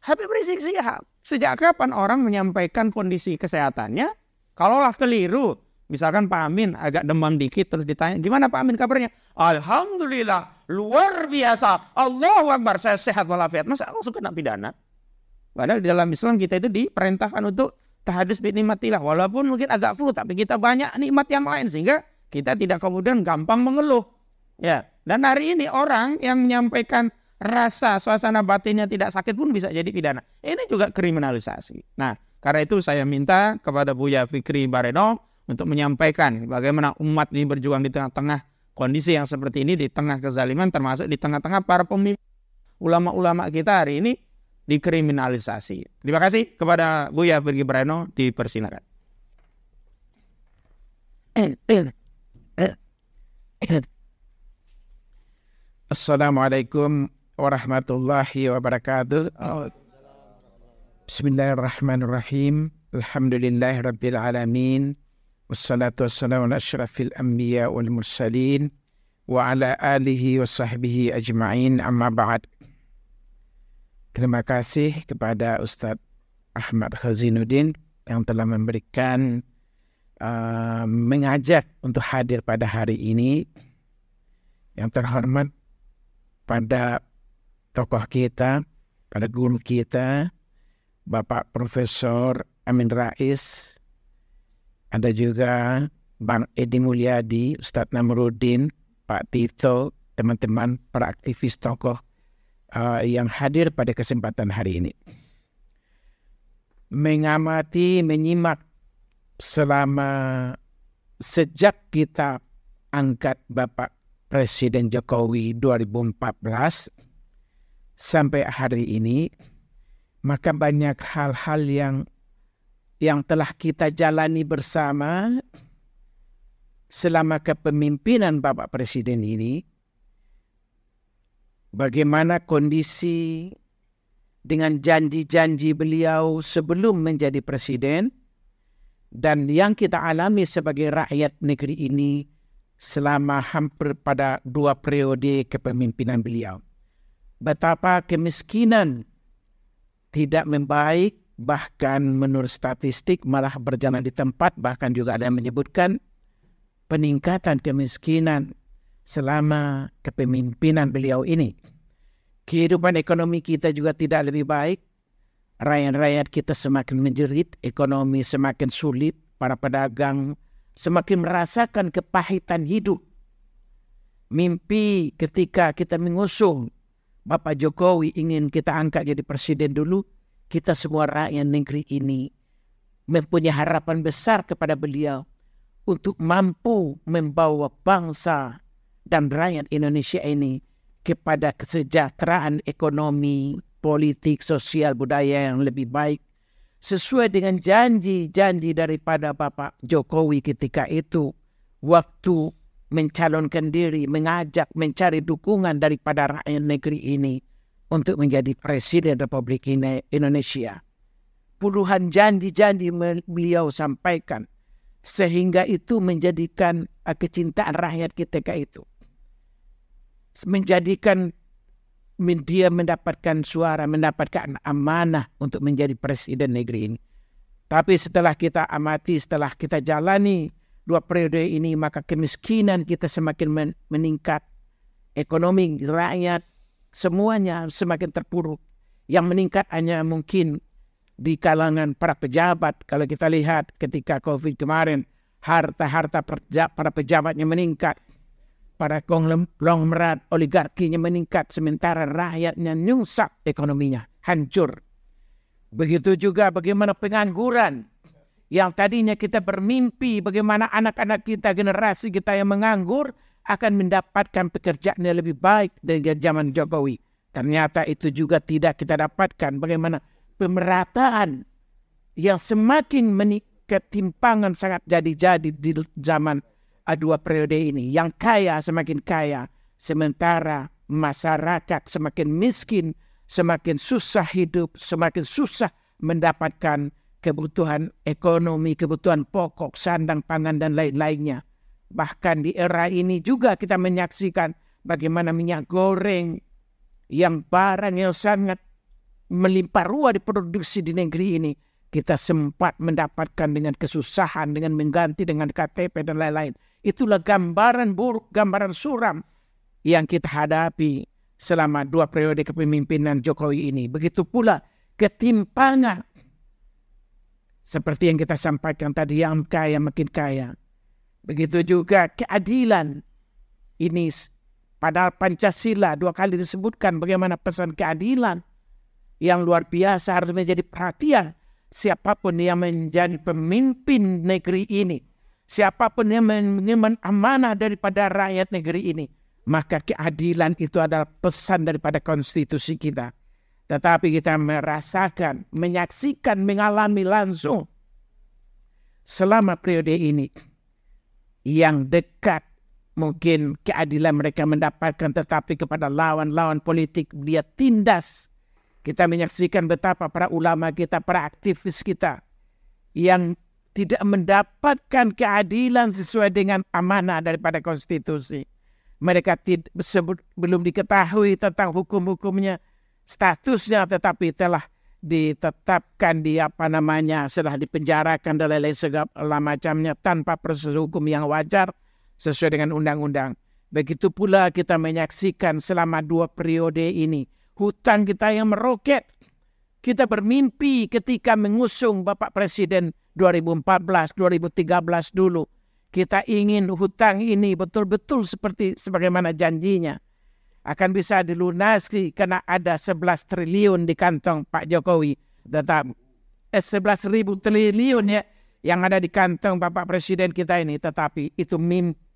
Habib Rizik Syihab. Sejak kapan orang menyampaikan kondisi kesehatannya? Kalaulah keliru, misalkan Pak Amin agak demam dikit terus ditanya, gimana Pak Amin kabarnya? Alhamdulillah, luar biasa. Allahu Akbar, saya sehat walafiat. Masa langsung kena pidana? Padahal di dalam Islam kita itu diperintahkan untuk tahadus bi nikmatillah, walaupun mungkin agak flu, tapi kita banyak nikmat yang lain sehingga kita tidak kemudian gampang mengeluh. Ya, dan hari ini orang yang menyampaikan rasa suasana batinnya tidak sakit pun bisa jadi pidana. Ini juga kriminalisasi. Nah, karena itu saya minta kepada Buya Fikri Bareno untuk menyampaikan bagaimana umat ini berjuang di tengah-tengah kondisi yang seperti ini, di tengah kezaliman, termasuk di tengah-tengah para pemimpin ulama-ulama kita hari ini dikriminalisasi. Terima kasih kepada Buya Fikri Bareno, dipersilakan. Assalamualaikum warahmatullahi wabarakatuh. Bismillahirrahmanirrahim. Alhamdulillahirabbil alamin. Wassalatu wassalamu ala asyrafil anbiya wal mursalin wa ala alihi wa sahbihi ajma'in, amma ba'd. Terima kasih kepada Ustadz Ahmad Khazinuddin yang telah memberikan mengajak untuk hadir pada hari ini. Yang terhormat pada tokoh kita, pada guru kita, Bapak Profesor Amin Rais, ada juga Bang Edi Mulyadi, Ustadz Namruddin, Pak Tito, teman-teman para aktivis tokoh yang hadir pada kesempatan hari ini. Mengamati, menyimak selama sejak kita angkat Bapak Presiden Jokowi 2014 sampai hari ini, maka banyak hal-hal yang telah kita jalani bersama selama kepemimpinan Bapak Presiden ini. Bagaimana kondisi dengan janji-janji beliau sebelum menjadi presiden dan yang kita alami sebagai rakyat negeri ini selama hampir pada 2 periode kepemimpinan beliau. Betapa kemiskinan tidak membaik, bahkan menurut statistik malah berjalan di tempat, bahkan juga ada yang menyebutkan peningkatan kemiskinan selama kepemimpinan beliau ini. Kehidupan ekonomi kita juga tidak lebih baik. Rakyat-rakyat kita semakin menjerit, ekonomi semakin sulit, para pedagang semakin merasakan kepahitan hidup. Mimpi ketika kita mengusung Bapak Jokowi ingin kita angkat jadi presiden dulu, kita semua rakyat negeri ini mempunyai harapan besar kepada beliau untuk mampu membawa bangsa dan rakyat Indonesia ini kepada kesejahteraan ekonomi, politik, sosial, budaya yang lebih baik. Sesuai dengan janji-janji daripada Bapak Jokowi ketika itu, waktu mencalonkan diri, mengajak, mencari dukungan daripada rakyat negeri ini untuk menjadi Presiden Republik Indonesia. Puluhan janji-janji beliau sampaikan, sehingga itu menjadikan kecintaan rakyat ketika itu. Menjadikan dia mendapatkan suara, mendapatkan amanah untuk menjadi presiden negeri ini. Tapi setelah kita amati, setelah kita jalani 2 periode ini, maka kemiskinan kita semakin meningkat. Ekonomi rakyat semuanya semakin terpuruk. Yang meningkat hanya mungkin di kalangan para pejabat. Kalau kita lihat ketika COVID kemarin, harta-harta para pejabatnya meningkat. Para konglomerat oligarkinya meningkat, sementara rakyatnya nyungsap ekonominya, hancur. Begitu juga bagaimana pengangguran. Yang tadinya kita bermimpi bagaimana anak-anak kita, generasi kita yang menganggur akan mendapatkan pekerjaan yang lebih baik dari zaman Jokowi. Ternyata itu juga tidak kita dapatkan. Bagaimana pemerataan yang semakin ketimpangan sangat jadi-jadi di zaman 2 periode ini. Yang kaya semakin kaya, sementara masyarakat semakin miskin, semakin susah hidup, semakin susah mendapatkan kebutuhan ekonomi, kebutuhan pokok, sandang, pangan, dan lain-lainnya. Bahkan di era ini juga kita menyaksikan bagaimana minyak goreng yang barang yang sangat melimpah ruah diproduksi di negeri ini, kita sempat mendapatkan dengan kesusahan, dengan mengganti dengan KTP dan lain-lain. Itulah gambaran buruk, gambaran suram yang kita hadapi selama 2 periode kepemimpinan Jokowi ini. Begitu pula ketimpangan. Seperti yang kita sampaikan tadi, yang kaya makin kaya. Begitu juga keadilan. Ini padahal Pancasila 2 kali disebutkan bagaimana pesan keadilan yang luar biasa harus menjadi perhatian. Siapapun yang menjadi pemimpin negeri ini, siapapun yang mengemban amanah daripada rakyat negeri ini, maka keadilan itu adalah pesan daripada konstitusi kita. Tetapi kita merasakan, menyaksikan, mengalami langsung selama periode ini yang dekat mungkin keadilan mereka mendapatkan, tetapi kepada lawan-lawan politik dia tindas. Kita menyaksikan betapa para ulama kita, para aktivis kita yang tidak mendapatkan keadilan sesuai dengan amanah daripada konstitusi. Mereka belum diketahui tentang hukum-hukumnya, statusnya, tetapi telah ditetapkan setelah dipenjarakan dan lain-lain segala macamnya tanpa proses hukum yang wajar sesuai dengan undang-undang. Begitu pula kita menyaksikan selama 2 periode ini hutang kita yang meroket. Kita bermimpi ketika mengusung Bapak Presiden 2014, 2013 dulu. Kita ingin hutang ini betul-betul sebagaimana janjinya akan bisa dilunasi karena ada 11 triliun di kantong Pak Jokowi. Tetap 11.000 triliun ya yang ada di kantong Bapak Presiden kita ini. Tetapi itu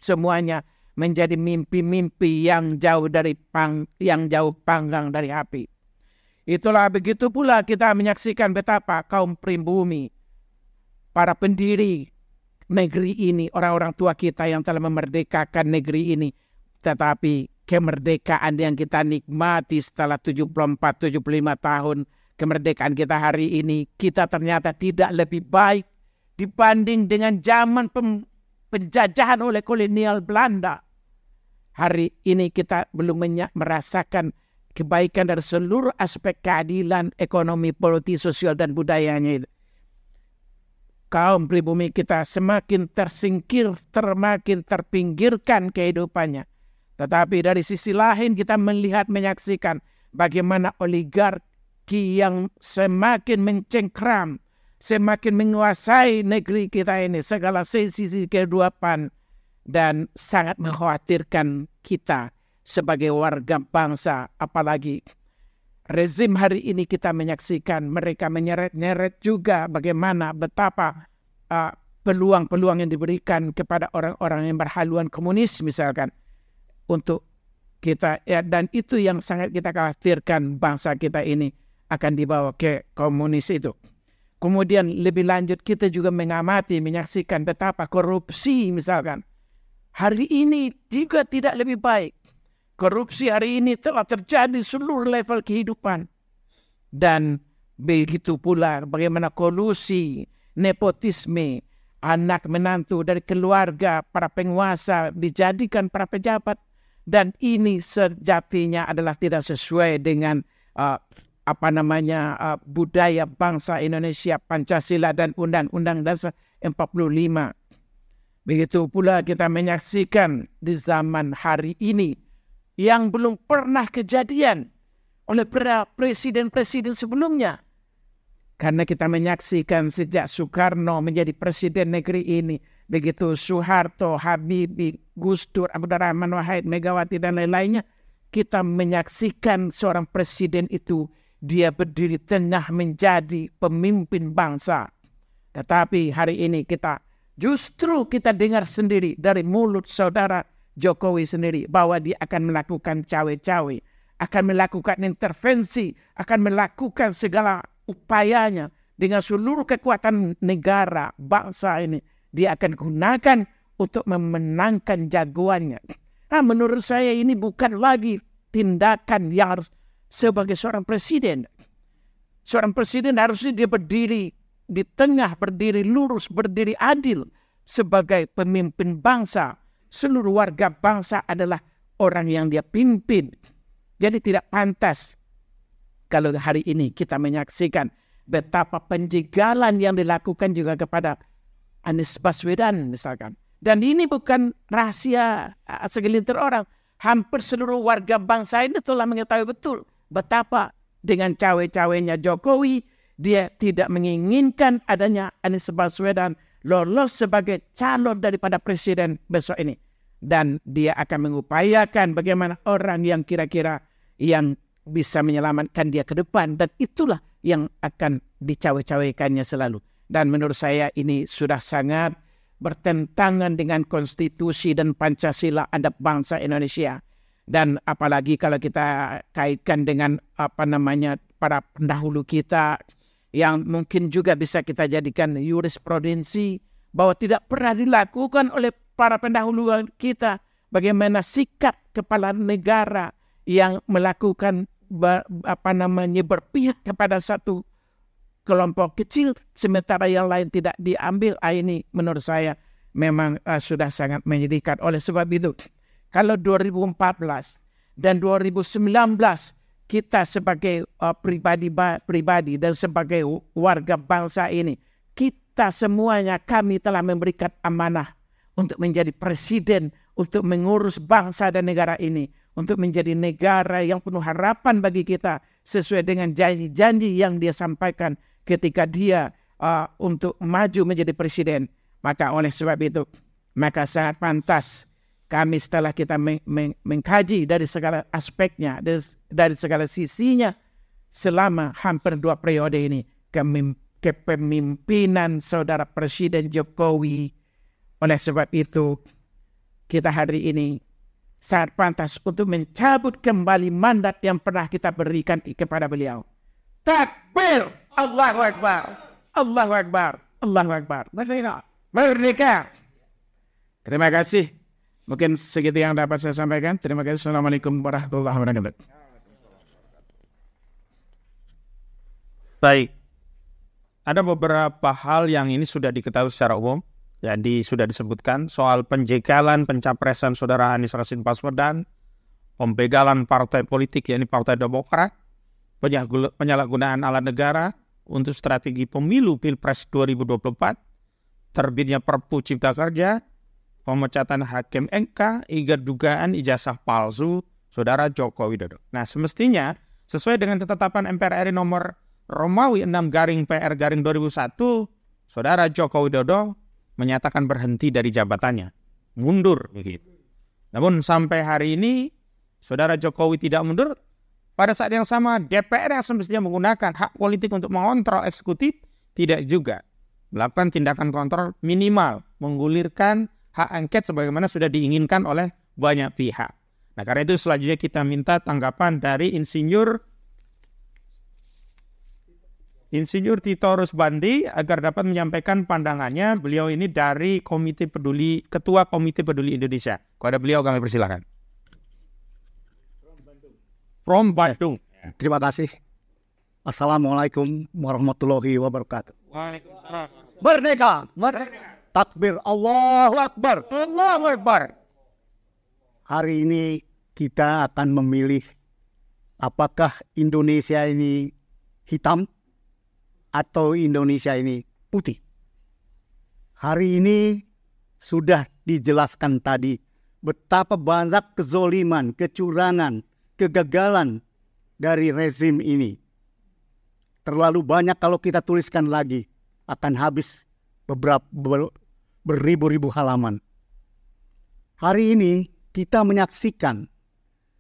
semuanya menjadi mimpi-mimpi yang jauh panggang dari api. Itulah begitu pula kita menyaksikan betapa kaum pribumi, para pendiri negeri ini, orang-orang tua kita yang telah memerdekakan negeri ini, tetapi kemerdekaan yang kita nikmati setelah 74-75 tahun kemerdekaan kita hari ini, kita ternyata tidak lebih baik dibanding dengan zaman penjajahan oleh kolonial Belanda. Hari ini kita belum merasakan kebaikan dari seluruh aspek keadilan, ekonomi, politik, sosial, dan budayanya itu. Kaum pribumi kita semakin tersingkir, semakin terpinggirkan kehidupannya. Tetapi dari sisi lain kita melihat, menyaksikan bagaimana oligarki yang semakin mencengkram, semakin menguasai negeri kita ini, segala sisi kehidupan, dan sangat mengkhawatirkan kita sebagai warga bangsa. Apalagi rezim hari ini kita menyaksikan mereka menyeret-nyeret juga bagaimana betapa peluang-peluang yang diberikan kepada orang-orang yang berhaluan komunis misalkan untuk kita, ya, dan itu yang sangat kita khawatirkan, bangsa kita ini akan dibawa ke komunis itu. Kemudian lebih lanjut kita juga mengamati, menyaksikan betapa korupsi misalkan hari ini juga tidak lebih baik. Korupsi hari ini telah terjadi di seluruh level kehidupan. Dan begitu pula bagaimana kolusi, nepotisme, anak menantu dari keluarga para penguasa dijadikan para pejabat. Dan ini sejatinya adalah tidak sesuai dengan budaya bangsa Indonesia, Pancasila dan Undang-Undang Dasar 45. Begitu pula kita menyaksikan di zaman hari ini yang belum pernah kejadian oleh presiden-presiden sebelumnya. Karena kita menyaksikan sejak Soekarno menjadi presiden negeri ini, begitu Soeharto, Habibie, Gus Dur, Abdurrahman Wahid, Megawati dan lain-lainnya, kita menyaksikan seorang presiden itu dia berdiri tengah menjadi pemimpin bangsa. Tetapi hari ini kita dengar sendiri dari mulut saudara Jokowi sendiri bahwa dia akan melakukan cawe-cawe, akan melakukan intervensi, akan melakukan segala upayanya dengan seluruh kekuatan negara, bangsa ini. Dia akan gunakan untuk memenangkan jagoannya. Nah, menurut saya ini bukan lagi tindakan yang harus sebagai seorang presiden. Seorang presiden harusnya dia berdiri di tengah, berdiri lurus, berdiri adil sebagai pemimpin bangsa. Seluruh warga bangsa adalah orang yang dia pimpin. Jadi tidak pantas kalau hari ini kita menyaksikan betapa penjegalan yang dilakukan juga kepada Anies Baswedan misalkan. Dan ini bukan rahasia segelintir orang. Hampir seluruh warga bangsa ini telah mengetahui betul betapa dengan cawe-cawenya Jokowi, dia tidak menginginkan adanya Anies Baswedan lolos sebagai calon daripada presiden besok ini. Dan dia akan mengupayakan bagaimana orang yang kira-kira yang bisa menyelamatkan dia ke depan. Dan itulah yang akan dicawe-cawekannya selalu. Dan menurut saya ini sudah sangat bertentangan dengan konstitusi dan Pancasila adab bangsa Indonesia. Dan apalagi kalau kita kaitkan dengan para pendahulu kita yang mungkin juga bisa kita jadikan jurisprudensi bahwa tidak pernah dilakukan oleh para pendahulu kita bagaimana sikap kepala negara yang melakukan berpihak kepada satu kelompok kecil sementara yang lain tidak diambil. Ini menurut saya memang sudah sangat menyedihkan. Oleh sebab itu kalau 2014 dan 2019 kita sebagai pribadi dan sebagai warga bangsa ini, kita semuanya kami telah memberikan amanah untuk menjadi presiden, untuk mengurus bangsa dan negara ini, untuk menjadi negara yang penuh harapan bagi kita sesuai dengan janji-janji yang dia sampaikan ketika dia untuk maju menjadi presiden. Maka oleh sebab itu, maka sangat pantas kami setelah kita mengkaji dari segala aspeknya, dari segala sisinya, selama hampir 2 periode ini, kepemimpinan saudara Presiden Jokowi. Oleh sebab itu, kita hari ini sangat pantas untuk mencabut kembali mandat yang pernah kita berikan kepada beliau. Takbir! Allahu Akbar! Allahu Akbar! Allahu Akbar! Merdeka! Merdeka! Terima kasih. Mungkin segitu yang dapat saya sampaikan. Terima kasih. Assalamualaikum warahmatullahi wabarakatuh. Baik. Ada beberapa hal yang ini sudah diketahui secara umum. Jadi sudah disebutkan soal penjegalan pencapresan saudara Anies Rashid Baswedan, pembegalan partai politik yakni Partai Demokrat, penyalahgunaan alat negara untuk strategi pemilu Pilpres 2024, terbitnya Perpu Cipta Kerja, pemecatan hakim MK, hingga dugaan ijazah palsu saudara Joko Widodo. Nah, semestinya sesuai dengan ketetapan MPR RI nomor Romawi 6/PR/2001, saudara Joko Widodo menyatakan berhenti dari jabatannya, mundur begitu. Namun sampai hari ini saudara Jokowi tidak mundur. Pada saat yang sama DPR yang semestinya menggunakan hak politik untuk mengontrol eksekutif tidak juga melakukan tindakan kontrol minimal, menggulirkan hak angket sebagaimana sudah diinginkan oleh banyak pihak. Nah, karena itu selanjutnya kita minta tanggapan dari Insinyur Tito Rusbandi agar dapat menyampaikan pandangannya. Beliau ini dari Ketua Komite Peduli Indonesia. Kepada beliau kami persilakan. From Bandung. Terima kasih. Assalamualaikum warahmatullahi wabarakatuh. Waalaikumsalam. Merdeka! Merdeka! Takbir, Allahu Akbar. Allahu Akbar. Hari ini kita akan memilih apakah Indonesia ini hitam atau Indonesia ini putih. Hari ini sudah dijelaskan tadi betapa banyak kezoliman, kecurangan, kegagalan dari rezim ini. Terlalu banyak kalau kita tuliskan lagi, akan habis beribu-ribu halaman. Hari ini kita menyaksikan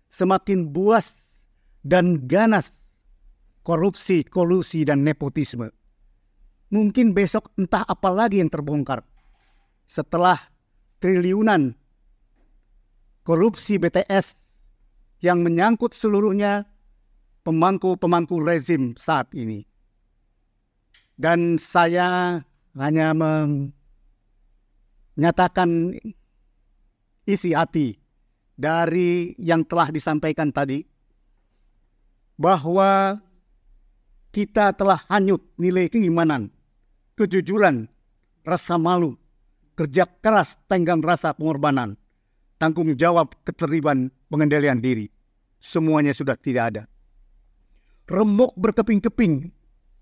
semakin buas dan ganas korupsi, kolusi, dan nepotisme. Mungkin besok entah apa lagi yang terbongkar. Setelah triliunan korupsi BTS yang menyangkut seluruhnya pemangku-pemangku rezim saat ini. Dan saya hanya menyatakan isi hati dari yang telah disampaikan tadi, bahwa kita telah hanyut nilai keimanan, kejujuran, rasa malu, kerja keras, tenggang rasa pengorbanan, tanggung jawab, keterlibatan, pengendalian diri. Semuanya sudah tidak ada. Remuk berkeping-keping,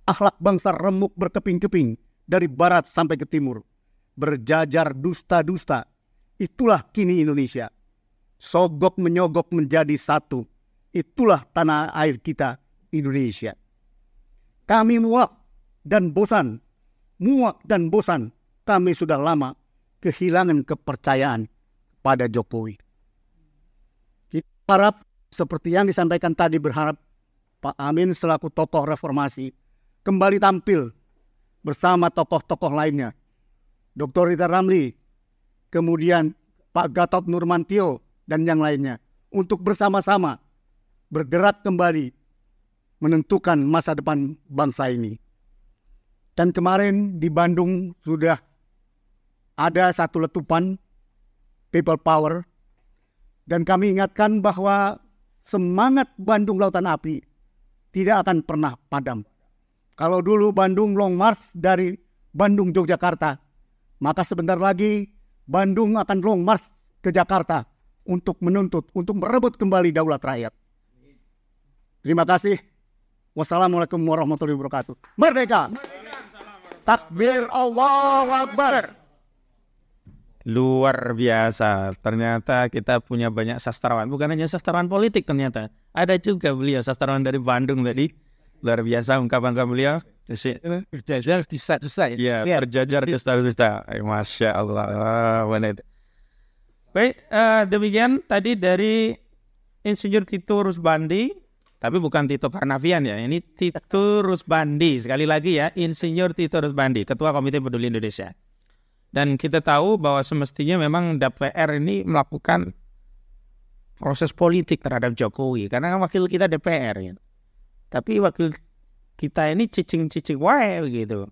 akhlak bangsa remuk berkeping-keping dari barat sampai ke timur. Berjajar dusta-dusta. Itulah kini Indonesia. Sogok menyogok menjadi satu. Itulah tanah air kita, Indonesia. Kami muak dan bosan. Kami sudah lama kehilangan kepercayaan pada Jokowi. Kita harap seperti yang disampaikan tadi, berharap Pak Amin selaku tokoh reformasi kembali tampil bersama tokoh-tokoh lainnya. Dr. Rita Ramli, kemudian Pak Gatot Nurmantio dan yang lainnya, untuk bersama-sama bergerak kembali menentukan masa depan bangsa ini. Dan kemarin di Bandung sudah ada satu letupan People Power, dan kami ingatkan bahwa semangat Bandung Lautan Api tidak akan pernah padam. Kalau dulu Bandung long march dari Bandung Yogyakarta, maka sebentar lagi Bandung akan long march ke Jakarta untuk menuntut, untuk merebut kembali daulat rakyat. Terima kasih. Wassalamualaikum warahmatullahi wabarakatuh. Merdeka! Takbir, Allahu Akbar! Luar biasa. Ternyata kita punya banyak sastrawan. Bukan hanya sastrawan politik ternyata. Ada juga beliau sastrawan dari Bandung tadi. Luar biasa ungkapan beliau. Berjajar dusta-dusta. Ya, berjajar dusta-dusta. Masya Allah. Baik, demikian tadi dari Insinyur Tito Rusbandi. Tapi bukan Tito Karnavian ya. Ini Tito Rusbandi. Sekali lagi ya, Insinyur Tito Rusbandi, Ketua Komite Peduli Indonesia. Dan kita tahu bahwa semestinya memang DPR ini melakukan proses politik terhadap Jokowi. Karena wakil kita DPR ya. Tapi wakil kita ini cicing-cicing wae gitu.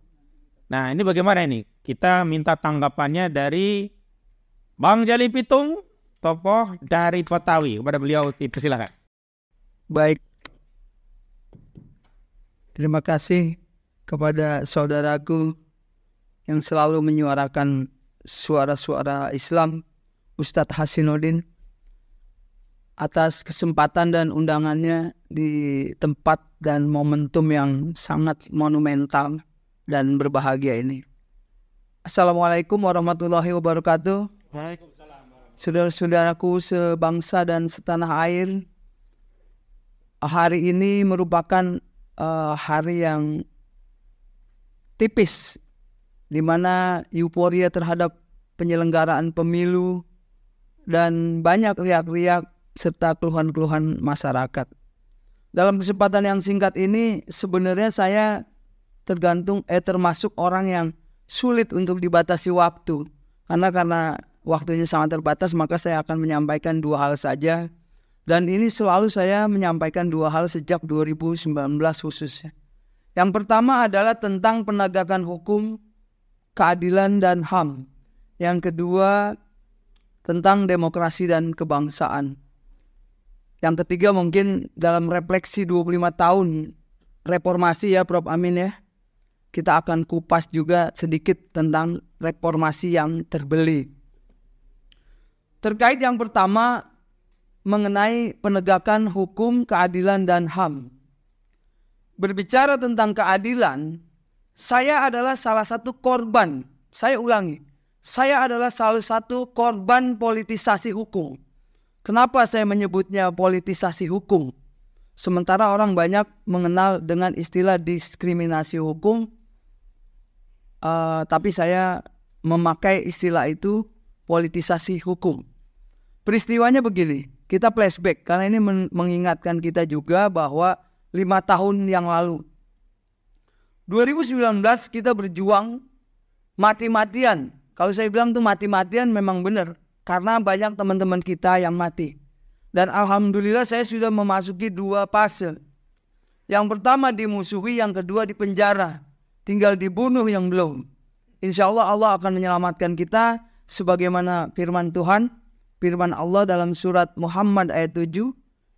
Nah ini bagaimana ini? Kita minta tanggapannya dari Bang Jali Pitung, tokoh dari Betawi. Kepada beliau dipersilakan. Baik. Terima kasih kepada saudaraku yang selalu menyuarakan suara-suara Islam, Ustadz Hasanuddin, atas kesempatan dan undangannya di tempat dan momentum yang sangat monumental dan berbahagia ini. Assalamualaikum warahmatullahi wabarakatuh. Saudara-saudaraku sebangsa dan setanah air, hari ini merupakan hari yang tipis, di mana euforia terhadap penyelenggaraan pemilu dan banyak riak-riak serta keluhan-keluhan masyarakat. Dalam kesempatan yang singkat ini sebenarnya saya termasuk orang yang sulit untuk dibatasi waktu. Karena waktunya sangat terbatas, maka saya akan menyampaikan dua hal saja. Dan ini selalu saya menyampaikan dua hal sejak 2019 khususnya. Yang pertama adalah tentang penegakan hukum, keadilan dan HAM. Yang kedua tentang demokrasi dan kebangsaan. Yang ketiga mungkin dalam refleksi 25 tahun reformasi ya Prof. Amin ya. Kita akan kupas juga sedikit tentang reformasi yang terbeli. Terkait yang pertama, mengenai penegakan hukum, keadilan, dan HAM. Berbicara tentang keadilan, saya adalah salah satu korban. Saya ulangi, saya adalah salah satu korban politisasi hukum. Kenapa saya menyebutnya politisasi hukum? Sementara orang banyak mengenal dengan istilah diskriminasi hukum, tapi saya memakai istilah itu politisasi hukum. Peristiwanya begini, kita flashback karena ini mengingatkan kita juga bahwa 5 tahun yang lalu 2019 kita berjuang mati-matian. Kalau saya bilang tuh mati-matian memang benar, karena banyak teman-teman kita yang mati. Dan alhamdulillah saya sudah memasuki 2 fase. Yang pertama dimusuhi, yang kedua dipenjara. Tinggal dibunuh yang belum. Insya Allah Allah akan menyelamatkan kita sebagaimana firman Tuhan. Firman Allah dalam surat Muhammad ayat 7.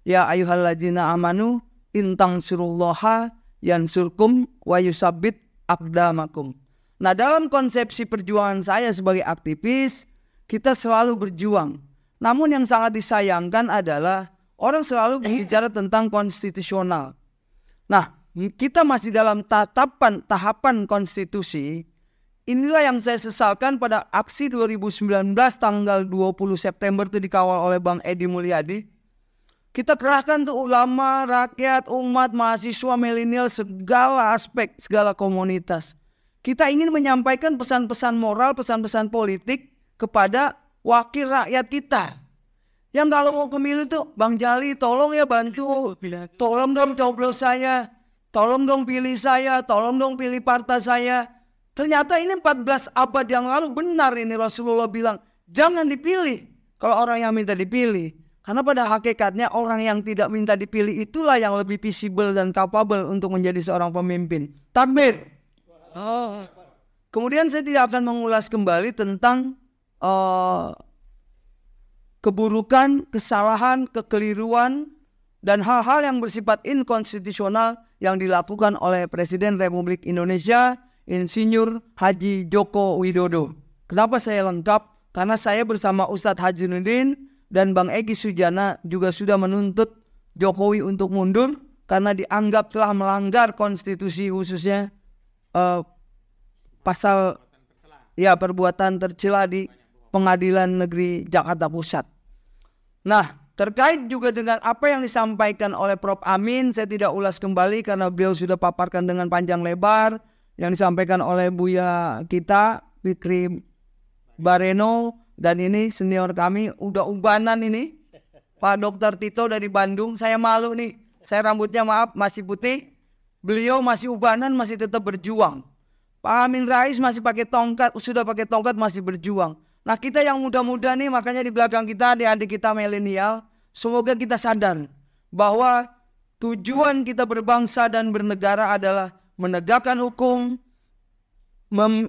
Ya ayyuhalladzina amanu intang surullaha yansurkum wa yusabbit aqdamakum. Nah, dalam konsepsi perjuangan saya sebagai aktivis, kita selalu berjuang. Namun yang sangat disayangkan adalah orang selalu berbicara tentang konstitusional. Nah, kita masih dalam tahapan konstitusi. Inilah yang saya sesalkan pada aksi 2019 tanggal 20 September itu dikawal oleh Bang Edi Mulyadi. Kita kerahkan tuh ulama, rakyat, umat, mahasiswa, milenial, segala aspek, segala komunitas. Kita ingin menyampaikan pesan-pesan moral, pesan-pesan politik kepada wakil rakyat kita. Yang kalau mau pemilu tuh, Bang Jali tolong ya bantu. Tolong dong coblos saya. Tolong dong pilih saya. Tolong dong pilih partai saya. Ternyata ini 14 abad yang lalu benar ini Rasulullah bilang. Jangan dipilih kalau orang yang minta dipilih. Karena pada hakikatnya orang yang tidak minta dipilih itulah yang lebih visible dan capable untuk menjadi seorang pemimpin. Takbir. Kemudian saya tidak akan mengulas kembali tentang keburukan, kesalahan, kekeliruan, dan hal-hal yang bersifat inkonstitusional yang dilakukan oleh Presiden Republik Indonesia, Insinyur Haji Joko Widodo. Kenapa saya lengkap? Karena saya bersama Ustadz Haji Nudin dan Bang Egy Sujana juga sudah menuntut Jokowi untuk mundur karena dianggap telah melanggar konstitusi, khususnya pasal perbuatan tercela di Pengadilan Negeri Jakarta Pusat. Nah, terkait juga dengan apa yang disampaikan oleh Prof. Amin, saya tidak ulas kembali karena beliau sudah paparkan dengan panjang lebar. Yang disampaikan oleh Buya kita, Fikri Bareno, dan ini senior kami, udah ubanan ini, Pak Dr. Tito dari Bandung. Saya malu nih, saya rambutnya maaf masih putih, beliau masih ubanan, masih tetap berjuang. Pak Amin Rais masih pakai tongkat, sudah pakai tongkat masih berjuang. Nah, kita yang muda-muda nih, makanya di belakang kita adik-adik kita milenial, semoga kita sadar bahwa tujuan kita berbangsa dan bernegara adalah menegakkan hukum,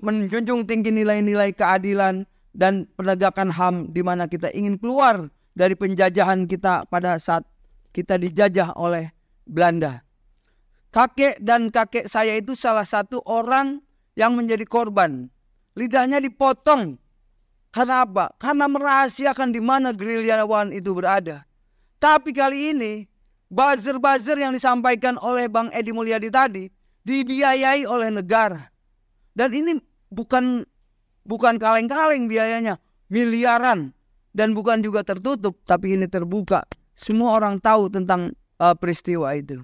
menjunjung tinggi nilai-nilai keadilan, dan penegakan HAM, di mana kita ingin keluar dari penjajahan kita pada saat kita dijajah oleh Belanda. Kakek dan kakek saya itu salah satu orang yang menjadi korban. Lidahnya dipotong. Karena apa? Karena merahasiakan di mana gerilyawan itu berada. Tapi kali ini, buzzer-buzzer yang disampaikan oleh Bang Edi Mulyadi tadi dibiayai oleh negara. Dan ini bukan kaleng-kaleng biayanya, miliaran. Dan bukan juga tertutup, tapi ini terbuka. Semua orang tahu tentang peristiwa itu.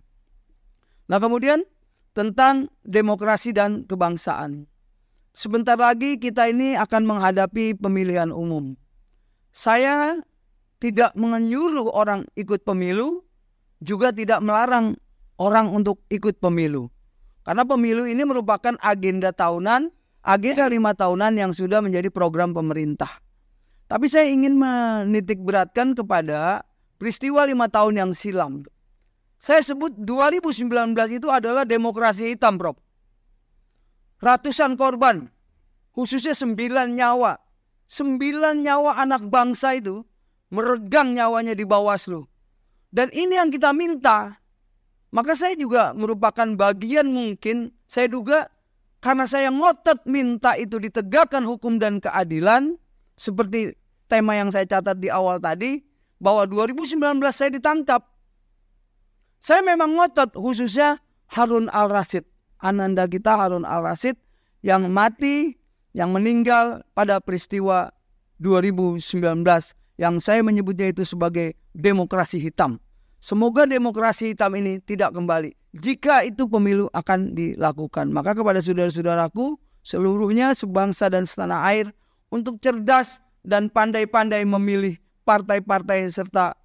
Nah, kemudian tentang demokrasi dan kebangsaan. Sebentar lagi kita ini akan menghadapi pemilihan umum. Saya tidak menyuruh orang ikut pemilu, juga tidak melarang orang untuk ikut pemilu. Karena pemilu ini merupakan agenda tahunan, agenda 5 tahunan yang sudah menjadi program pemerintah. Tapi saya ingin menitik beratkan kepada peristiwa 5 tahun yang silam. Saya sebut 2019 itu adalah demokrasi hitam, Prof. Ratusan korban, khususnya 9 nyawa. 9 nyawa anak bangsa itu meregang nyawanya di Bawaslu. Dan ini yang kita minta. Maka saya juga merupakan bagian mungkin, saya duga karena saya ngotot minta itu ditegakkan hukum dan keadilan, seperti tema yang saya catat di awal tadi, bahwa 2019 saya ditangkap. Saya memang ngotot, khususnya Harun Al-Rashid, ananda kita Harun Al-Rashid yang mati, yang meninggal pada peristiwa 2019 yang saya menyebutnya itu sebagai demokrasi hitam. Semoga demokrasi hitam ini tidak kembali. Jika itu pemilu akan dilakukan, maka kepada saudara-saudaraku seluruhnya sebangsa dan setanah air untuk cerdas dan pandai-pandai memilih partai-partai serta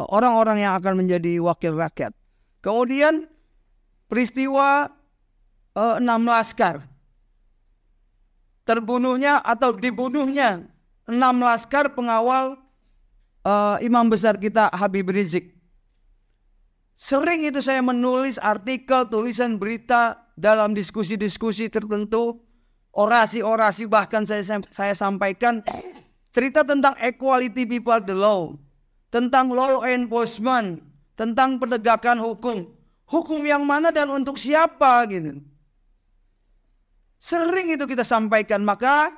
orang-orang yang akan menjadi wakil rakyat. Kemudian peristiwa 6 laskar. Terbunuhnya atau dibunuhnya 6 laskar pengawal imam besar kita Habib Rizik. Sering itu saya menulis artikel, tulisan berita dalam diskusi-diskusi tertentu, orasi-orasi bahkan saya sampaikan cerita tentang equality before the law, tentang law enforcement, tentang penegakan hukum. Hukum yang mana dan untuk siapa gitu. Sering itu kita sampaikan, maka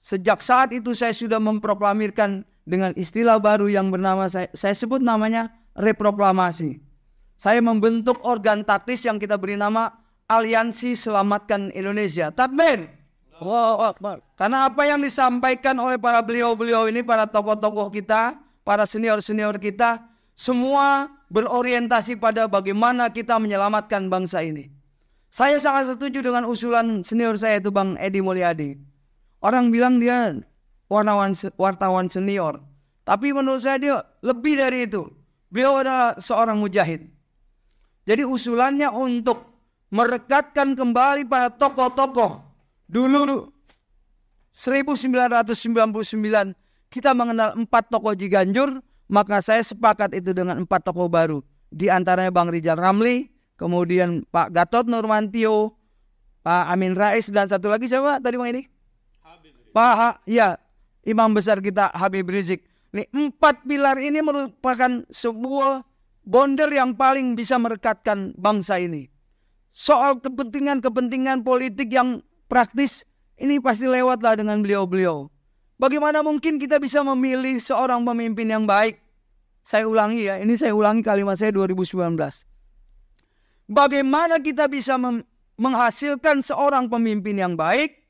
sejak saat itu saya sudah memproklamirkan dengan istilah baru yang bernama saya sebut namanya reproklamasi. Saya membentuk organ taktis yang kita beri nama Aliansi Selamatkan Indonesia. Takbir. Wow, karena apa yang disampaikan oleh para beliau-beliau ini, para tokoh-tokoh kita, para senior-senior kita, semua berorientasi pada bagaimana kita menyelamatkan bangsa ini. Saya sangat setuju dengan usulan senior saya itu Bang Edi Mulyadi. Orang bilang dia wartawan senior. Tapi menurut saya dia lebih dari itu. Beliau adalah seorang mujahid. Jadi usulannya untuk merekatkan kembali pada tokoh-tokoh. Dulu 1999 kita mengenal 4 tokoh Ciganjur, maka saya sepakat itu dengan 4 tokoh baru. Di antaranya Bang Rijal Ramli, kemudian Pak Gatot Nurmantio, Pak Amin Rais, dan satu lagi siapa tadi Bang ini? Imam besar kita Habib Rizik. Ini 4 pilar ini merupakan sebuah bonder yang paling bisa merekatkan bangsa ini. Soal kepentingan politik yang praktis, ini pasti lewatlah dengan beliau-beliau. Bagaimana mungkin kita bisa memilih seorang pemimpin yang baik? Saya ulangi ya, ini saya ulangi kalimat saya 2019. Bagaimana kita bisa menghasilkan seorang pemimpin yang baik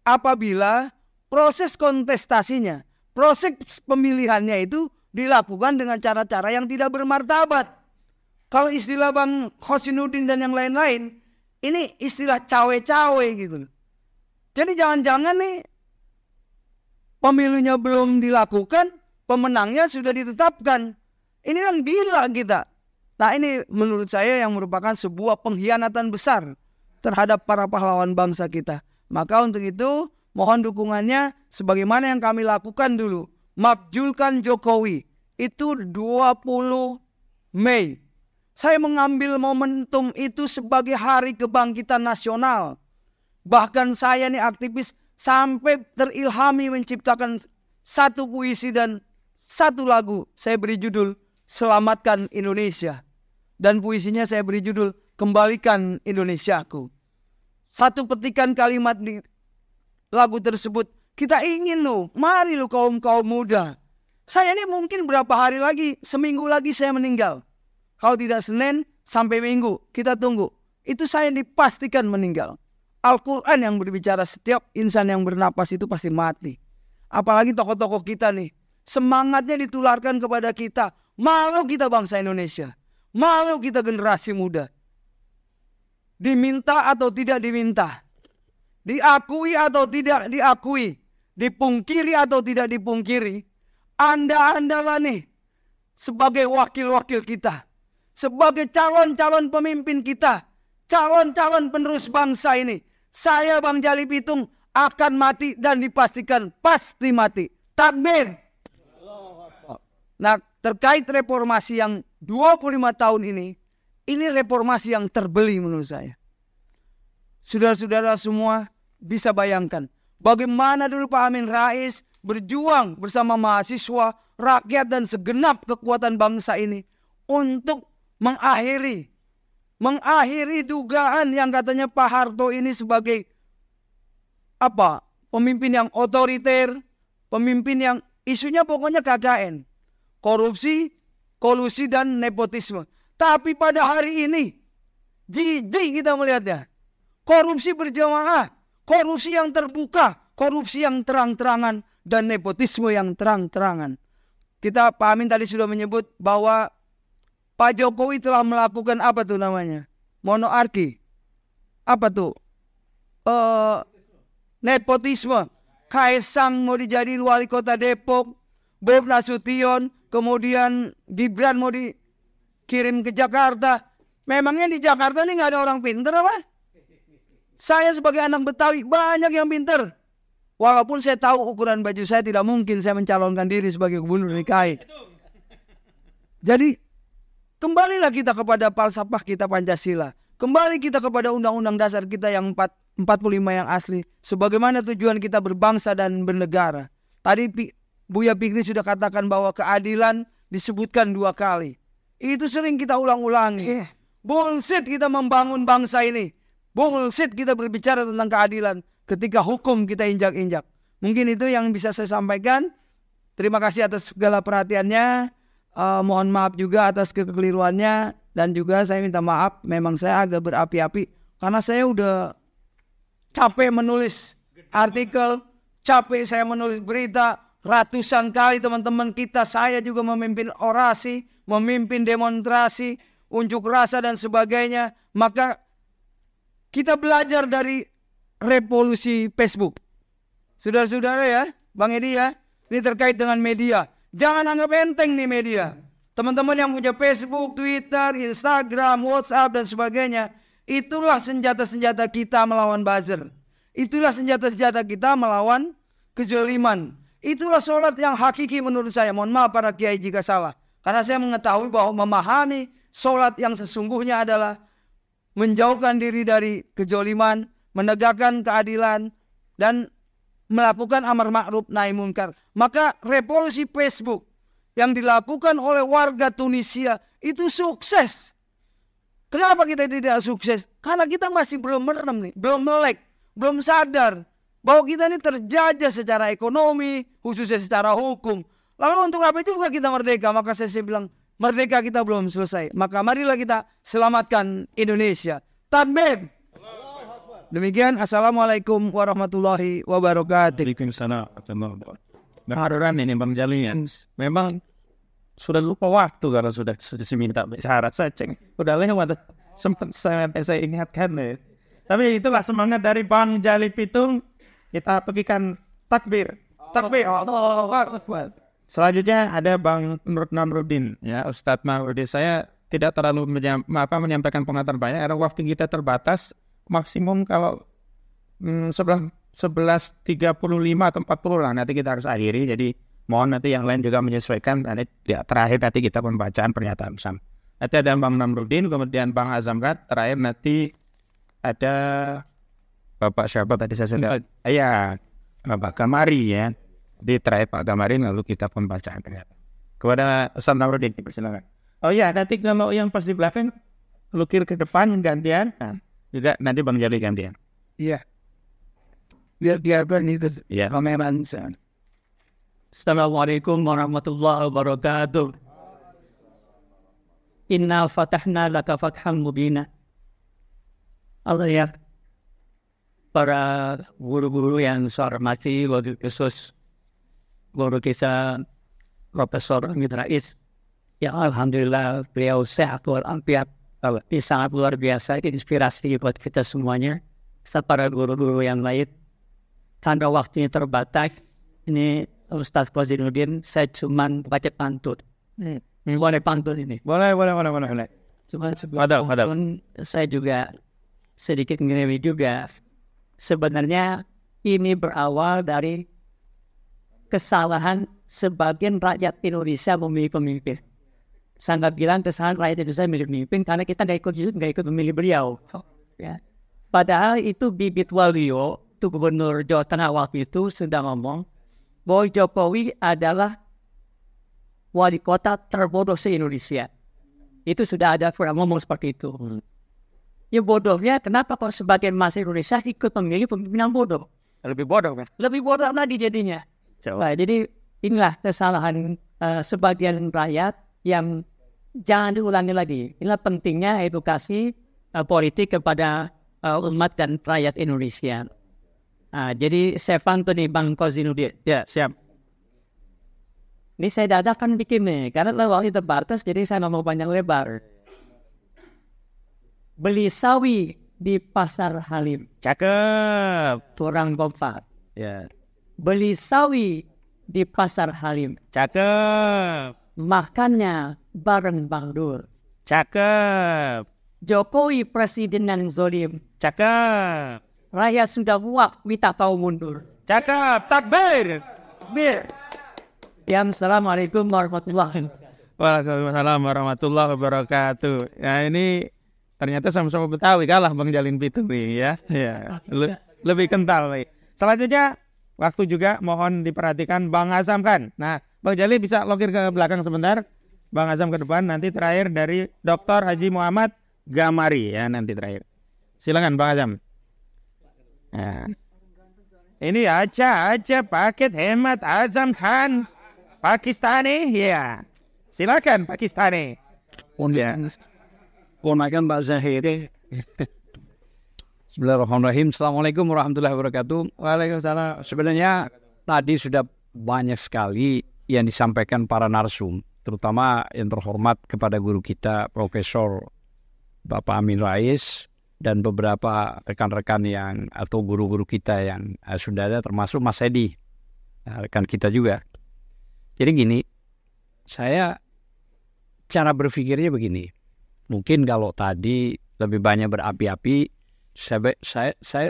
apabila proses kontestasinya, proses pemilihannya itu dilakukan dengan cara-cara yang tidak bermartabat. Kalau istilah Bang Hosinuddin dan yang lain-lain, ini istilah cawe-cawe gitu. Jadi jangan-jangan nih pemilunya belum dilakukan, pemenangnya sudah ditetapkan. Ini kan gila kita. Nah ini menurut saya yang merupakan sebuah pengkhianatan besar terhadap para pahlawan bangsa kita. Maka untuk itu mohon dukungannya sebagaimana yang kami lakukan dulu. Makjulkan Jokowi itu 20 Mei. Saya mengambil momentum itu sebagai hari kebangkitan nasional. Bahkan saya nih aktivis sampai terilhami menciptakan satu puisi dan satu lagu. Saya beri judul Selamatkan Indonesia. Dan puisinya saya beri judul Kembalikan Indonesiaku. Satu petikan kalimat di lagu tersebut, kita ingin mari kaum-kaum muda. Saya ini mungkin berapa hari lagi, seminggu lagi saya meninggal. Kalau tidak Senin sampai Minggu, kita tunggu. Itu saya dipastikan meninggal. Al-Quran yang berbicara setiap insan yang bernapas itu pasti mati. Apalagi tokoh-tokoh kita nih. Semangatnya ditularkan kepada kita. Malu kita bangsa Indonesia. Malu kita generasi muda. Diminta atau tidak diminta. Diakui atau tidak diakui. Dipungkiri atau tidak dipungkiri. Anda-anda nih. Sebagai wakil-wakil kita. Sebagai calon-calon pemimpin kita. Calon-calon penerus bangsa ini. Saya Bang Jali Pitung akan mati dan dipastikan pasti mati. Takbir. Nah terkait reformasi yang 25 tahun ini reformasi yang terbeli menurut saya. Saudara-saudara semua bisa bayangkan. Bagaimana dulu Pak Amin Rais berjuang bersama mahasiswa, rakyat dan segenap kekuatan bangsa ini. Untuk mengakhiri dugaan yang katanya Pak Harto ini sebagai pemimpin yang otoriter, pemimpin yang isunya pokoknya KKN. korupsi, kolusi, dan nepotisme. Tapi pada hari ini, jijik kita melihatnya. Korupsi berjamaah, korupsi yang terbuka, korupsi yang terang-terangan, dan nepotisme yang terang-terangan. Pak Amin tadi sudah menyebut bahwa Pak Jokowi telah melakukan apa tuh namanya? Monarki. Apa tuh? Nepotisme. Kaisang mau dijadi wali kota Depok, Bob Nasution, kemudian Gibran mau dikirim ke Jakarta. Memangnya di Jakarta ini nggak ada orang pinter apa? Saya sebagai anak Betawi banyak yang pinter. Walaupun saya tahu ukuran baju saya tidak mungkin saya mencalonkan diri sebagai gubernur DKI. Jadi kembalilah kita kepada falsafah kita Pancasila. Kembali kita kepada undang-undang dasar kita yang 45 yang asli. Sebagaimana tujuan kita berbangsa dan bernegara. Tadi Buya Fikri sudah katakan bahwa keadilan disebutkan 2 kali. Itu sering kita ulang-ulangi. Bullshit kita membangun bangsa ini. Bullshit kita berbicara tentang keadilan ketika hukum kita injak-injak. Mungkin itu yang bisa saya sampaikan. Terima kasih atas segala perhatiannya. Mohon maaf juga atas kekeliruannya. Dan juga saya minta maaf, memang saya agak berapi-api. Karena saya udah capek menulis artikel, capek saya menulis berita. Ratusan kali teman-teman kita, saya juga memimpin orasi, memimpin demonstrasi, unjuk rasa dan sebagainya. Maka kita belajar dari revolusi Facebook. Saudara-saudara ya, Bang Edi ya, ini terkait dengan media. Jangan anggap enteng nih media. Teman-teman yang punya Facebook, Twitter, Instagram, WhatsApp dan sebagainya, itulah senjata-senjata kita melawan buzzer. Itulah senjata-senjata kita melawan kezaliman. Itulah sholat yang hakiki menurut saya. Mohon maaf para kiai jika salah. Karena saya mengetahui bahwa memahami sholat yang sesungguhnya adalah menjauhkan diri dari kezaliman, menegakkan keadilan, dan melakukan amar ma'ruf nahi munkar. Maka revolusi Facebook yang dilakukan oleh warga Tunisia itu sukses. Kenapa kita tidak sukses? Karena kita masih belum merem nih, belum melek, belum sadar bahwa kita ini terjajah secara ekonomi, khususnya secara hukum. Lalu untuk apa juga kita merdeka? Maka saya bilang, merdeka kita belum selesai. Maka marilah kita selamatkan Indonesia. Takbir. Demikian, assalamualaikum warahmatullahi wabarakatuh. Waalaikumsalam. Haruran ini Bang Jalian. Memang sudah lupa waktu karena sudah diminta bicara. Saya cek udah lewat. Sempat saya ingatkan deh. Tapi itulah semangat dari Bang Jali Pitung. Kita pergikan takbir. Takbir. Selanjutnya ada Bang Nur Namruddin, ya Ustadz Namruddin. Saya tidak terlalu menyampaikan pengantar banyak karena waktu kita terbatas. Maksimum kalau 11.35 atau 40 lah nanti kita harus akhiri. Jadi mohon nanti yang lain juga menyesuaikan. Nanti terakhir nanti kita pembacaan pernyataan bersama. Nanti ada Bang Namruddin, kemudian Bang Azamkat. Terakhir nanti ada Bapak siapa tadi saya sebut? Ya, Bapak Gamari ya. Di terakhir Pak Gamari lalu kita pembacaan pernyataan. Kepada Ustaz Namruddin dipersilakan. Oh ya, nanti kalau yang pas di belakang lukir ke depan gantian. Juga nanti Bang Jali gantian. Iya. Biar itu. Iya. Pameran. Assalamualaikum warahmatullahi wabarakatuh. Inna fatahna laka fatham mubina. Allah ya. Para guru-guru yang saya hormati, wakil khusus guru kita Profesor Hamid Rais. Ya alhamdulillah beliau sehat walafiat. Ini sangat luar biasa, inspirasi buat kita semuanya. Para guru-guru yang lain. Karena waktunya terbatas, ini Ustaz Faziluddin, saya cuma baca pantun. Boleh pantun ini? Boleh. Cuma sebelum saya juga sedikit ngeri juga. Sebenarnya ini berawal dari kesalahan sebagian rakyat Indonesia memilih pemimpin. Saya nggak bilang kesalahan rakyat Indonesia memilih pemimpin karena kita nggak ikut memilih beliau. Ya. Padahal itu Bibit Waluyo, itu gubernur Jawa Tengah waktu itu sudah ngomong bahwa Jokowi adalah wali kota terbodoh se-Indonesia. Itu sudah ada pernah ngomong seperti itu. Ya bodohnya kenapa kok sebagian masyarakat Indonesia ikut memilih pemimpin yang bodoh? Lebih bodoh kan? Lebih bodoh lagi jadinya. Nah, jadi inilah kesalahan sebagian rakyat yang jangan diulangi lagi. Inilah pentingnya edukasi politik kepada umat dan rakyat Indonesia. Jadi saya bantu nih Bang Kozinudin. Ya, siap. Ini saya dadakan bikin nih, karena waktu terbatas, jadi saya nggak mau panjang lebar. Beli sawi di Pasar Halim. Cakep. Kurang kompak. Ya. Beli sawi di Pasar Halim. Cakep. Makannya bareng Bang Dur. Cakep. Jokowi presiden yang zolim. Cakep. Rakyat sudah muak, minta kau mundur. Cakep. Takbir. Bir. Assalamualaikum warahmatullahi wabarakatuh. Waalaikumsalam warahmatullahi wabarakatuh. Nah ini ternyata sama-sama Betawi, kalah Bang Jalin Pitung nih ya. Ya. Lebih kental nih. Selanjutnya waktu juga mohon diperhatikan Bang Azam kan. Nah Bang Jali bisa lokir ke belakang sebentar. Bang Azam ke depan. Nanti terakhir dari Dr. Haji Muhammad Gamari ya nanti terakhir. Silakan Bang Azam. Nah. Ini aja paket hemat Azam Khan Pakistani ya. Silakan Pakistani. Ponakan Pak Zahiri. Bismillahirrahmanirrahim. Assalamualaikum warahmatullahi wabarakatuh. Waalaikumsalam. Sebenarnya tadi sudah banyak sekali yang disampaikan para narsum, terutama yang terhormat kepada guru kita Profesor Bapak Amin Rais dan beberapa rekan-rekan yang atau guru-guru kita yang sudah ada, termasuk Mas Edi, rekan kita juga. Jadi gini, saya cara berpikirnya begini. Mungkin kalau tadi lebih banyak berapi-api, saya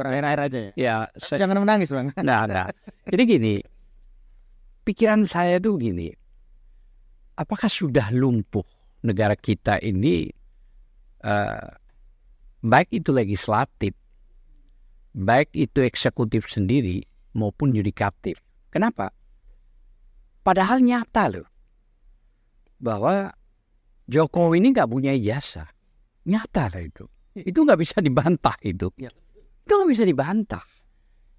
air aja ya. Ya, jangan menangis Bang. Nah. Jadi gini, pikiran saya tuh gini. Apakah sudah lumpuh negara kita ini, baik itu legislatif, baik itu eksekutif sendiri maupun yudikatif. Kenapa? Padahal nyata loh bahwa Jokowi ini nggak punya ijazah. Nyata lah itu. Itu nggak bisa dibantah itu. Itu nggak bisa dibantah.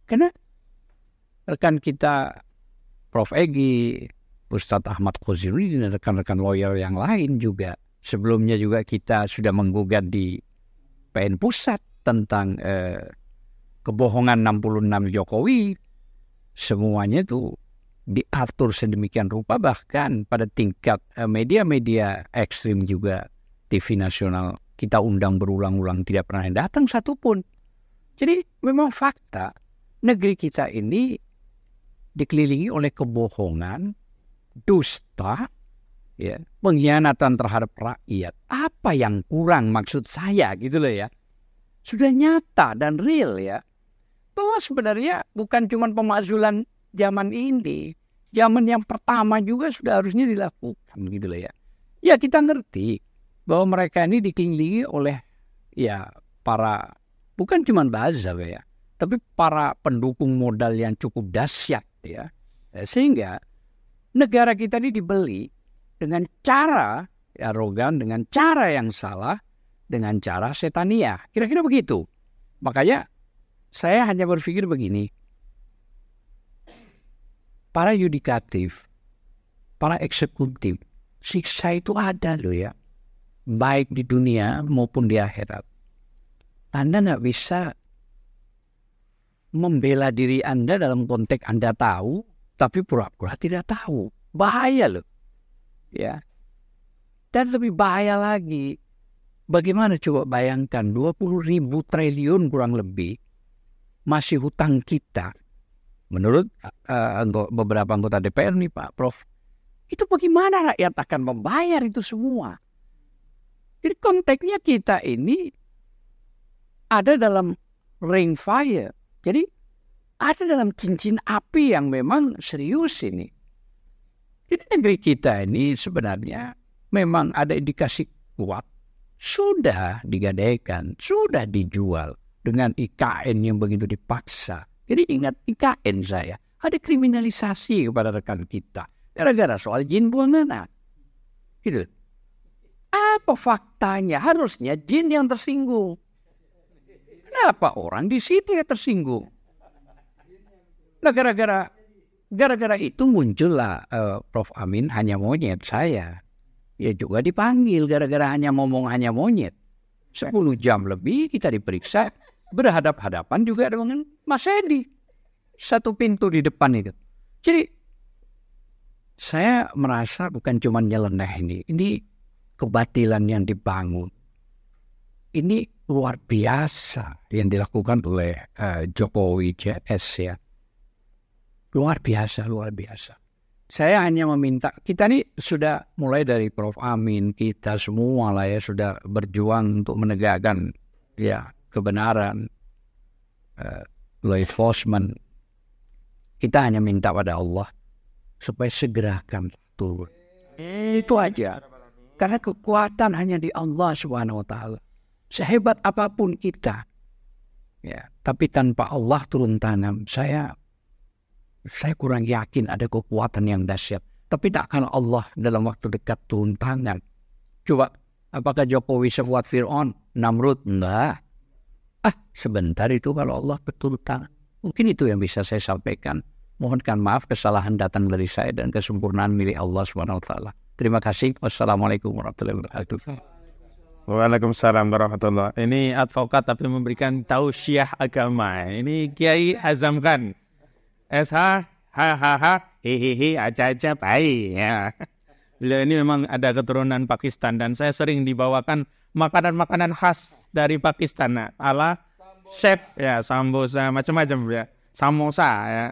Karena rekan kita Prof. Egy, Ustadz Ahmad Kozinudin dan rekan-rekan lawyer yang lain juga. Sebelumnya juga kita sudah menggugat di PN Pusat tentang kebohongan 66 Jokowi. Semuanya itu diatur sedemikian rupa, bahkan pada tingkat media-media ekstrim juga, TV nasional kita undang berulang-ulang, tidak pernah datang satupun. Jadi memang fakta negeri kita ini dikelilingi oleh kebohongan, dusta, ya, pengkhianatan terhadap rakyat. Apa yang kurang maksud saya gitu loh ya. Sudah nyata dan real ya. Bahwa sebenarnya bukan cuma pemakzulan zaman ini, zaman yang pertama juga sudah harusnya dilakukan gitu loh ya. Ya kita ngerti bahwa mereka ini dikelilingi oleh ya para, bukan cuma buzzer ya, tapi para pendukung modal yang cukup dahsyat ya. Sehingga negara kita ini dibeli dengan cara arogan, dengan cara yang salah, dengan cara setania. Kira-kira begitu. Makanya saya hanya berpikir begini. Para yudikatif, para eksekutif, siksa itu ada loh ya. Baik di dunia maupun di akhirat. Anda nggak bisa membela diri Anda dalam konteks Anda tahu, tapi pura-pura tidak tahu. Bahaya loh. Ya. Dan lebih bahaya lagi. Bagaimana coba bayangkan 20.000 triliun kurang lebih masih hutang kita. Menurut beberapa anggota DPR nih Pak Prof, itu bagaimana rakyat akan membayar itu semua? Jadi konteksnya kita ini ada dalam ring fire. Jadi ada dalam cincin api yang memang serius ini. Jadi negeri kita ini sebenarnya memang ada indikasi kuat. Sudah digadaikan, sudah dijual dengan IKN yang begitu dipaksa. Jadi ingat IKN saya, ada kriminalisasi kepada rekan kita. Gara-gara soal jin buang anak. Gitu. Apa faktanya? Harusnya jin yang tersinggung. Kenapa orang di situ yang tersinggung? Nah gara-gara Gara-gara itu muncullah Prof. Amin hanya monyet saya. Ya juga dipanggil gara-gara hanya ngomong hanya monyet. 10 jam lebih kita diperiksa, berhadap-hadapan juga dengan Mas Edi. Satu pintu di depan itu. Jadi saya merasa bukan cuma nyeleneh ini kebatilan yang dibangun. Ini luar biasa yang dilakukan oleh Jokowi JS ya. Luar biasa. Saya hanya meminta, kita nih sudah mulai dari Prof. Amin, kita semua lah ya sudah berjuang untuk menegakkan ya kebenaran, law enforcement. Kita hanya minta pada Allah supaya segerakan turun. Itu aja. Karena kekuatan hanya di Allah Subhanahu wa taala. Sehebat apapun kita, ya, tapi tanpa Allah turun tangan, saya kurang yakin ada kekuatan yang dahsyat. Tapi tak akan Allah dalam waktu dekat turun tangan. Coba, apakah Jokowi sekuat Fir'aun, Namrud? Enggak. Sebentar itu kalau Allah betul tangan. Mungkin itu yang bisa saya sampaikan. Mohonkan maaf, kesalahan datang dari saya dan kesempurnaan milik Allah SWT. Terima kasih. Wassalamualaikum warahmatullahi wabarakatuh. Waalaikumsalam warahmatullahi wabarakatuh. Ini advokat tapi memberikan tausiah agama. Ini Kiai Azam Khan. SH, hehehe, aja-aja baik ya. Beliau ini memang ada keturunan Pakistan dan saya sering dibawakan makanan-makanan khas dari Pakistan. Ala chef ya, sambosa, macam-macam ya. Samosa ya.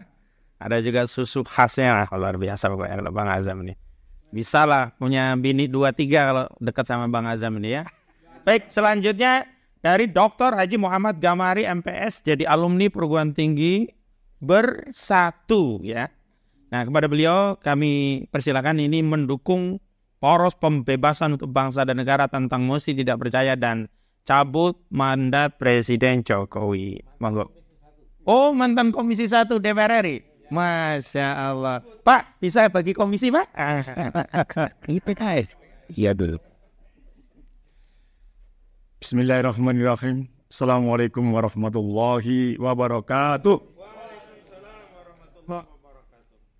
Ada juga susu khasnya, luar biasa pokoknya kalau Bang Azam ini. Bisa lah punya bini 2-3 kalau dekat sama Bang Azam ini ya. Baik, selanjutnya dari Dr. Haji Muhammad Gamari MPS, jadi alumni perguruan tinggi Bersatu ya. Nah, kepada beliau kami persilakan ini mendukung poros pembebasan untuk bangsa dan negara tentang mosi tidak percaya dan cabut mandat Presiden Jokowi. Monggo. Oh, mantan Komisi 1 DPR RI. Masya Allah. Pak, bisa bagi komisi, Pak? Ini PKS. Iya dulu. Bismillahirrahmanirrahim. Assalamualaikum warahmatullahi wabarakatuh.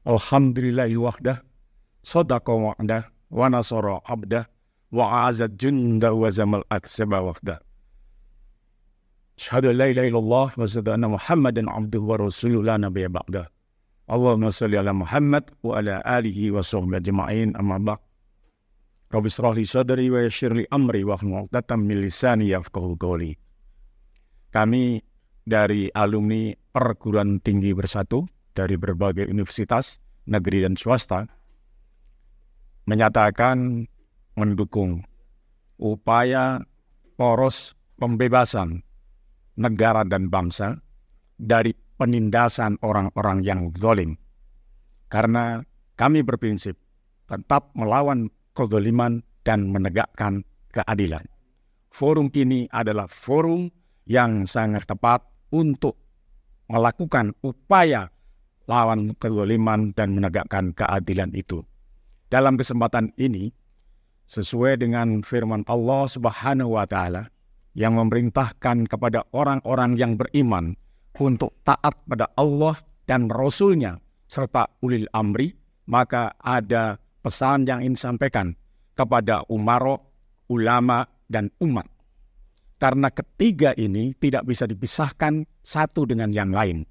Alhamdulillahi wahdah. Sadaqa wa'dah. Wa nasara abdah. Wa azad junda wa zamal aksaba wahdah. Asyhadu an la ilaha illallah wa asyhadu anna Muhammadan abduhu wa rasuluhu la nabiyya ba'dah. Allahumma shalli ala Muhammad wa ala alihi wa sahbihi ajma'in, amma ba'd. Rabbi shrah li sadri wa yassir li amri wa hlul 'uqdatam min lisani yafqahu qawli. Kami dari alumni perguruan tinggi Bersatu dari berbagai universitas negeri dan swasta menyatakan mendukung upaya poros pembebasan negara dan bangsa dari penindasan orang-orang yang zalim. Karena kami berprinsip tetap melawan kezaliman dan menegakkan keadilan. Forum ini adalah forum yang sangat tepat untuk melakukan upaya lawan kezaliman dan menegakkan keadilan itu. Dalam kesempatan ini, sesuai dengan firman Allah Subhanahu wa taala yang memerintahkan kepada orang-orang yang beriman untuk taat pada Allah dan Rasul-Nya serta ulil amri, maka ada pesan yang ingin disampaikan kepada umaro, ulama, dan umat. Karena ketiga ini tidak bisa dipisahkan satu dengan yang lain.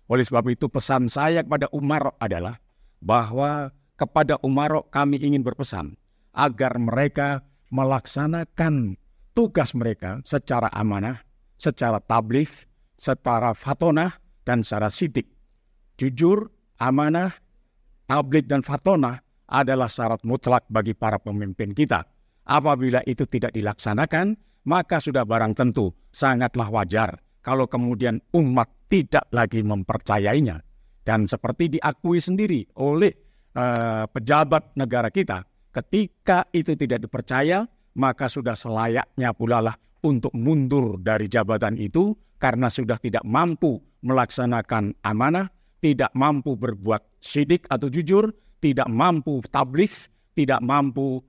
Oleh sebab itu pesan saya kepada umaro adalah bahwa kepada umaro kami ingin berpesan agar mereka melaksanakan tugas mereka secara amanah, secara tabligh, secara fatonah, dan secara sidik. Jujur, amanah, tabligh, dan fatonah adalah syarat mutlak bagi para pemimpin kita. Apabila itu tidak dilaksanakan, maka sudah barang tentu sangatlah wajar kalau kemudian umat tidak lagi mempercayainya. Dan seperti diakui sendiri oleh pejabat negara kita, ketika itu tidak dipercaya, maka sudah selayaknya pula lah untuk mundur dari jabatan itu karena sudah tidak mampu melaksanakan amanah, tidak mampu berbuat sidik atau jujur, tidak mampu tabligh, tidak mampu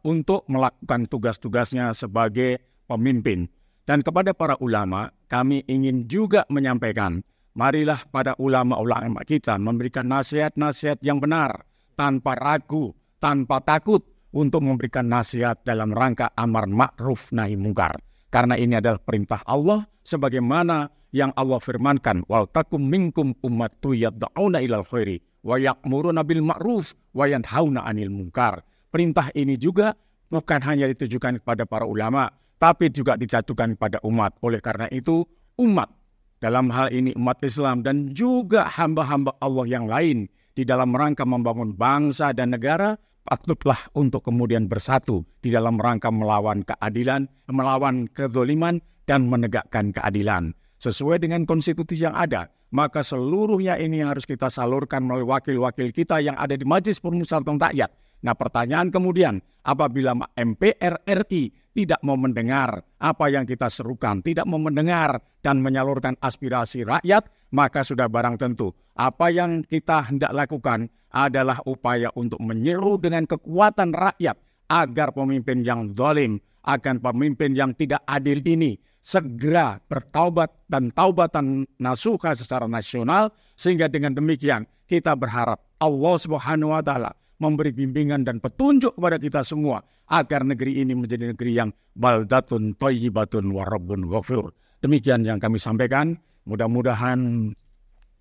untuk melakukan tugas-tugasnya sebagai pemimpin. Dan kepada para ulama, kami ingin juga menyampaikan Marilah pada ulama-ulama kita memberikan nasihat-nasihat yang benar, tanpa ragu, tanpa takut, untuk memberikan nasihat dalam rangka amar ma'ruf nahi mungkar. Karena ini adalah perintah Allah, sebagaimana yang Allah firmankan, wal takum minkum ummatu yad'una ilal khairi wa ya'muruna bil ma'ruf wa yanhauna 'anil munkar. Perintah ini juga bukan hanya ditujukan kepada para ulama, tapi juga dijatuhkan pada umat. Oleh karena itu, umat, dalam hal ini umat Islam dan juga hamba-hamba Allah yang lain, di dalam rangka membangun bangsa dan negara, patutlah untuk kemudian bersatu di dalam rangka melawan keadilan, melawan kezaliman, dan menegakkan keadilan. Sesuai dengan konstitusi yang ada, maka seluruhnya ini harus kita salurkan melalui wakil-wakil kita yang ada di Majelis Permusyawaratan Rakyat. Nah, pertanyaan kemudian, apabila MPR RI tidak mau mendengar apa yang kita serukan, tidak mau mendengar dan menyalurkan aspirasi rakyat, maka sudah barang tentu apa yang kita hendak lakukan adalah upaya untuk menyeru dengan kekuatan rakyat agar pemimpin yang zalim, agar pemimpin yang tidak adil ini segera bertaubat dan taubatan nasuha secara nasional, sehingga dengan demikian kita berharap Allah Subhanahu wa taala memberi bimbingan dan petunjuk kepada kita semua agar negeri ini menjadi negeri yang baldatun thayyibatun wa rabbun ghafur. Demikian yang kami sampaikan. Mudah-mudahan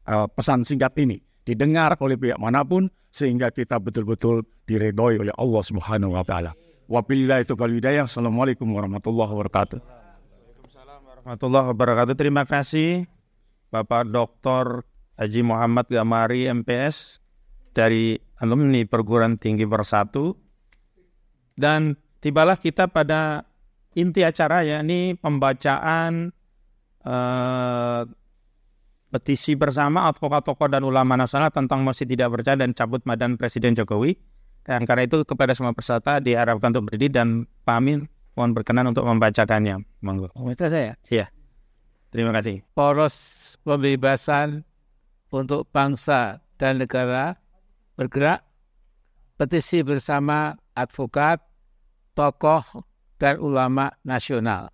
pesan singkat ini didengar oleh pihak manapun sehingga kita betul-betul diridhoi oleh Allah Subhanahu wa taala. Wabillahi taufiq wal hidayah. Assalamualaikum warahmatullahi wabarakatuh. Waalaikumsalam warahmatullahi wabarakatuh. Terima kasih Bapak Dr. Haji Muhammad Gamari MPS dari alumni Perguruan Tinggi Bersatu. Dan tibalah kita pada inti acara, yakni pembacaan petisi bersama advokat tokoh dan ulama nasional tentang mosi tidak percaya dan cabut badan Presiden Jokowi. Dan karena itu kepada semua peserta diharapkan untuk berdiri, dan Pak Amin mohon berkenan untuk membacakannya. Monggo. Itu saya. Iya. Terima kasih. Poros pembebasan untuk bangsa dan negara bergerak, petisi bersama advokat, tokoh, dan ulama nasional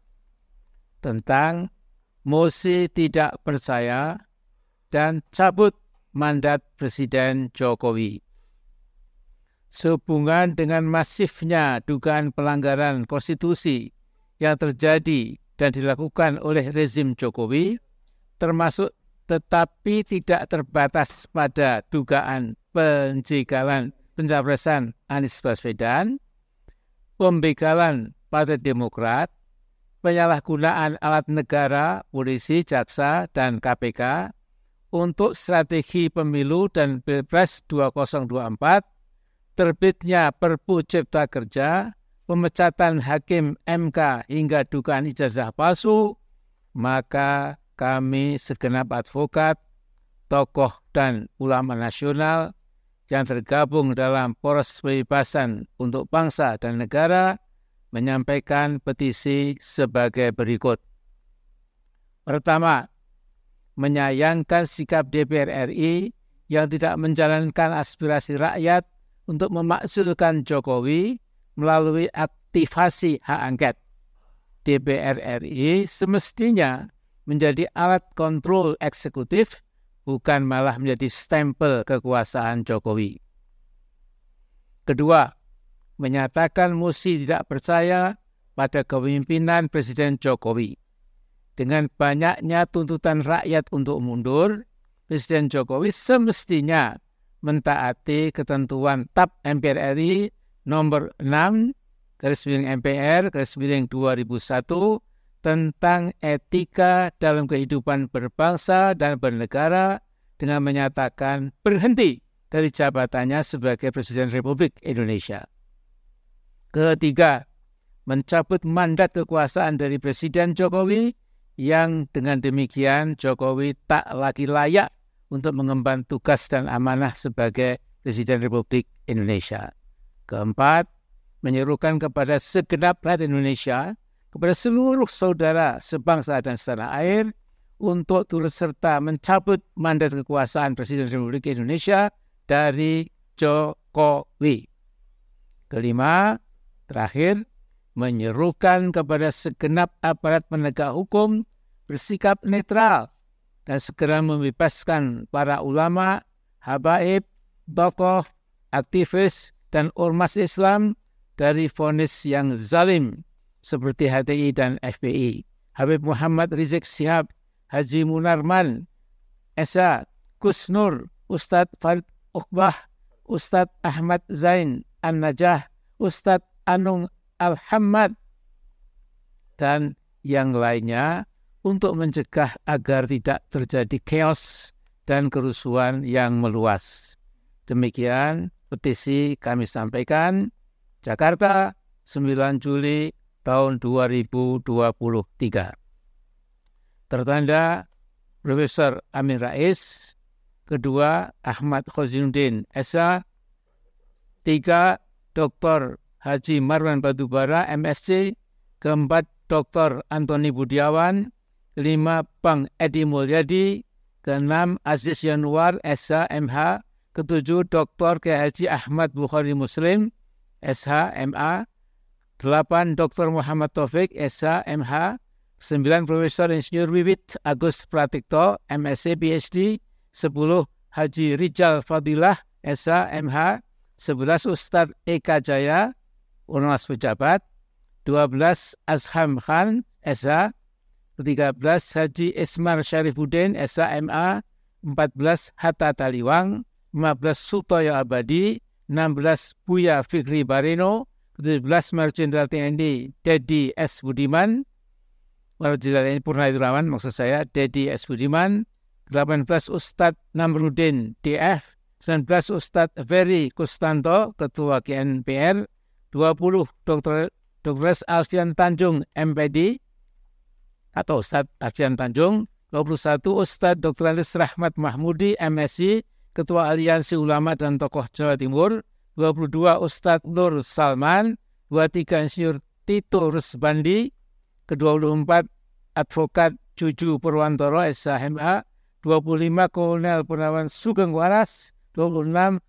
tentang mosi tidak percaya dan cabut mandat Presiden Jokowi. Sehubungan dengan masifnya dugaan pelanggaran konstitusi yang terjadi dan dilakukan oleh rezim Jokowi, termasuk tetapi tidak terbatas pada dugaan penjegalan pencapresan Anies Baswedan, pembegalan Partai Demokrat, penyalahgunaan alat negara, polisi, jaksa, dan KPK untuk strategi pemilu dan Pilpres 2024, terbitnya Perpu Cipta Kerja, pemecatan hakim MK hingga dugaan ijazah palsu, maka kami segenap advokat, tokoh, dan ulama nasional yang tergabung dalam Poros Pembebasan untuk Bangsa dan Negara menyampaikan petisi sebagai berikut. Pertama, menyayangkan sikap DPR RI yang tidak menjalankan aspirasi rakyat untuk memakzulkan Jokowi melalui aktivasi hak angket. DPR RI semestinya menjadi alat kontrol eksekutif, bukan malah menjadi stempel kekuasaan Jokowi. Kedua, menyatakan mosi tidak percaya pada kepemimpinan Presiden Jokowi. Dengan banyaknya tuntutan rakyat untuk mundur, Presiden Jokowi semestinya mentaati ketentuan TAP MPR RI nomor 6/MPR/2001 tentang etika dalam kehidupan berbangsa dan bernegara dengan menyatakan berhenti dari jabatannya sebagai Presiden Republik Indonesia. Ketiga, mencabut mandat kekuasaan dari Presiden Jokowi yang dengan demikian Jokowi tak lagi layak untuk mengemban tugas dan amanah sebagai Presiden Republik Indonesia. Keempat, menyerukan kepada segenap rakyat Indonesia, kepada seluruh saudara sebangsa dan setanah air untuk turut serta mencabut mandat kekuasaan Presiden Republik Indonesia dari Jokowi. Kelima, terakhir, menyerukan kepada segenap aparat penegak hukum bersikap netral dan segera membebaskan para ulama, habaib, tokoh, aktivis, dan ormas Islam dari vonis yang zalim seperti HTI dan FPI. Habib Muhammad Rizik Syihab, Haji Munarman, Esa, Gus Nur, Ustadz Farid Uqbah, Ustadz Ahmad Zain An-Najah, Ustadz Anung Al-Hammad, dan yang lainnya untuk mencegah agar tidak terjadi chaos dan kerusuhan yang meluas. Demikian petisi kami sampaikan. Jakarta, 9 Juli tahun 2023. Tertanda Profesor Amin Rais. Kedua, Ahmad Khozinuddin Esa. 3, Dr. Haji Marwan Batubara, MSc. Keempat, Dr. Antoni Budiawan. 5, Bang Edi Mulyadi. Keenam, Aziz Yanuar, SH, MH. Ketujuh, Dr. Kiai Haji Ahmad Bukhari Muslim, SH, MA. 8, Dr. Muhammad Taufik, SH, MH. 9, Profesor Insinyur Wiwit Agus Pratikto, MSc, PhD. 10, Haji Rijal Fadilah, SH, MH. 11, Ustadz Eka Jaya, Ormas Pejabat. 12, Azham Khan, SH. 13, Haji Ismar Syarifuddin, SH, MA. 14, Hatta Taliwang. 15, Sutoyo Abadi. 16, Buya Fikri Bareno. 17, Marjenderal TNI Dedi S. Budiman. Marjenderal TNI Purnawirawan, maksud saya Dedi S. Budiman. 18, Ustadz Namruddin DF. 19, Ustadz Ferry Kustanto, Ketua GNPR. 20, Dr. Alfian Tanjung, MPD, atau Ustadz Alfian Tanjung. 21, Ustadz Dr. Alis Rahmat Mahmudi, MSc, Ketua Aliansi Ulama dan Tokoh Jawa Timur. 22, Ustadz Nur Salman. 23, Insinyur Tito Rusbandi. Ke-24, Advokat Juju Purwantoro, SHMA. 25, Kolonel Purnawan Sugeng Waras. 26,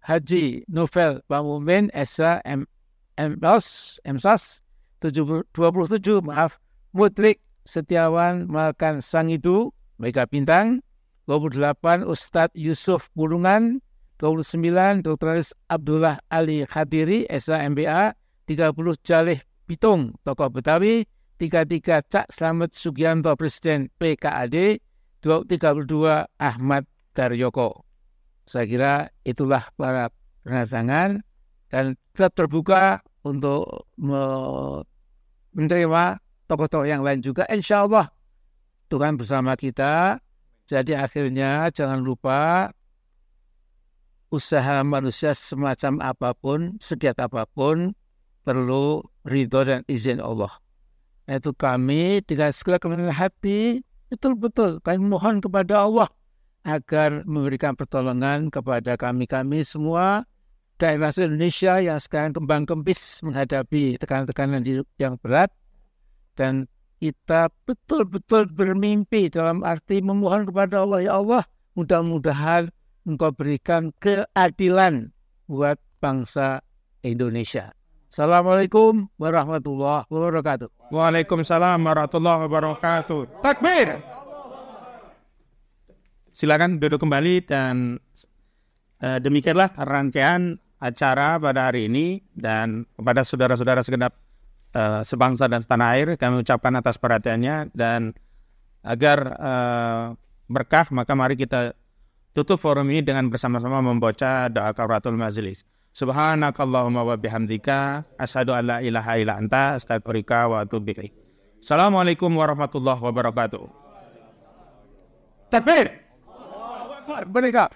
Haji Novel Pamumin, MSOS. 27, Mutrik Setiawan Malkan Sangidu, Mega Bintang. 28, Ustadz Yusuf Pulungan. 29, Dr. Aris Abdullah Ali Khadiri, SHMBA. 30, Jalih Pitung, tokoh Betawi. 33, Cak Slamet Sugianto, Presiden PKAD. 32, Ahmad Daryoko. Saya kira itulah para penerangan dan tetap terbuka untuk menerima tokoh-tokoh yang lain juga. Insya Allah Tuhan bersama kita. Jadi akhirnya jangan lupa usaha manusia semacam apapun, segiat apapun, perlu ridho dan izin Allah. Itu kami dengan segala kerendahan hati, betul-betul kami mohon kepada Allah agar memberikan pertolongan kepada kami semua daerah Indonesia yang sekarang kembang kempis menghadapi tekanan-tekanan yang berat, dan kita betul-betul bermimpi dalam arti memohon kepada Allah, ya Allah, mudah-mudahan Engkau berikan keadilan buat bangsa Indonesia. Assalamualaikum warahmatullahi wabarakatuh. Waalaikumsalam warahmatullahi wabarakatuh. Takbir. Silakan duduk kembali dan demikianlah rangkaian acara pada hari ini, dan kepada saudara-saudara segenap sebangsa dan setanah air kami ucapkan atas perhatiannya, dan agar berkah maka mari kita tutup forum ini dengan bersama-sama membaca doa kafaratul majelis. Subhanakallahumma wa bihamdika asyhadu an la ilaha illa anta astaghfiruka wa atubu ilaik. Assalamualaikum warahmatullahi wabarakatuh. Takbir. Merdeka.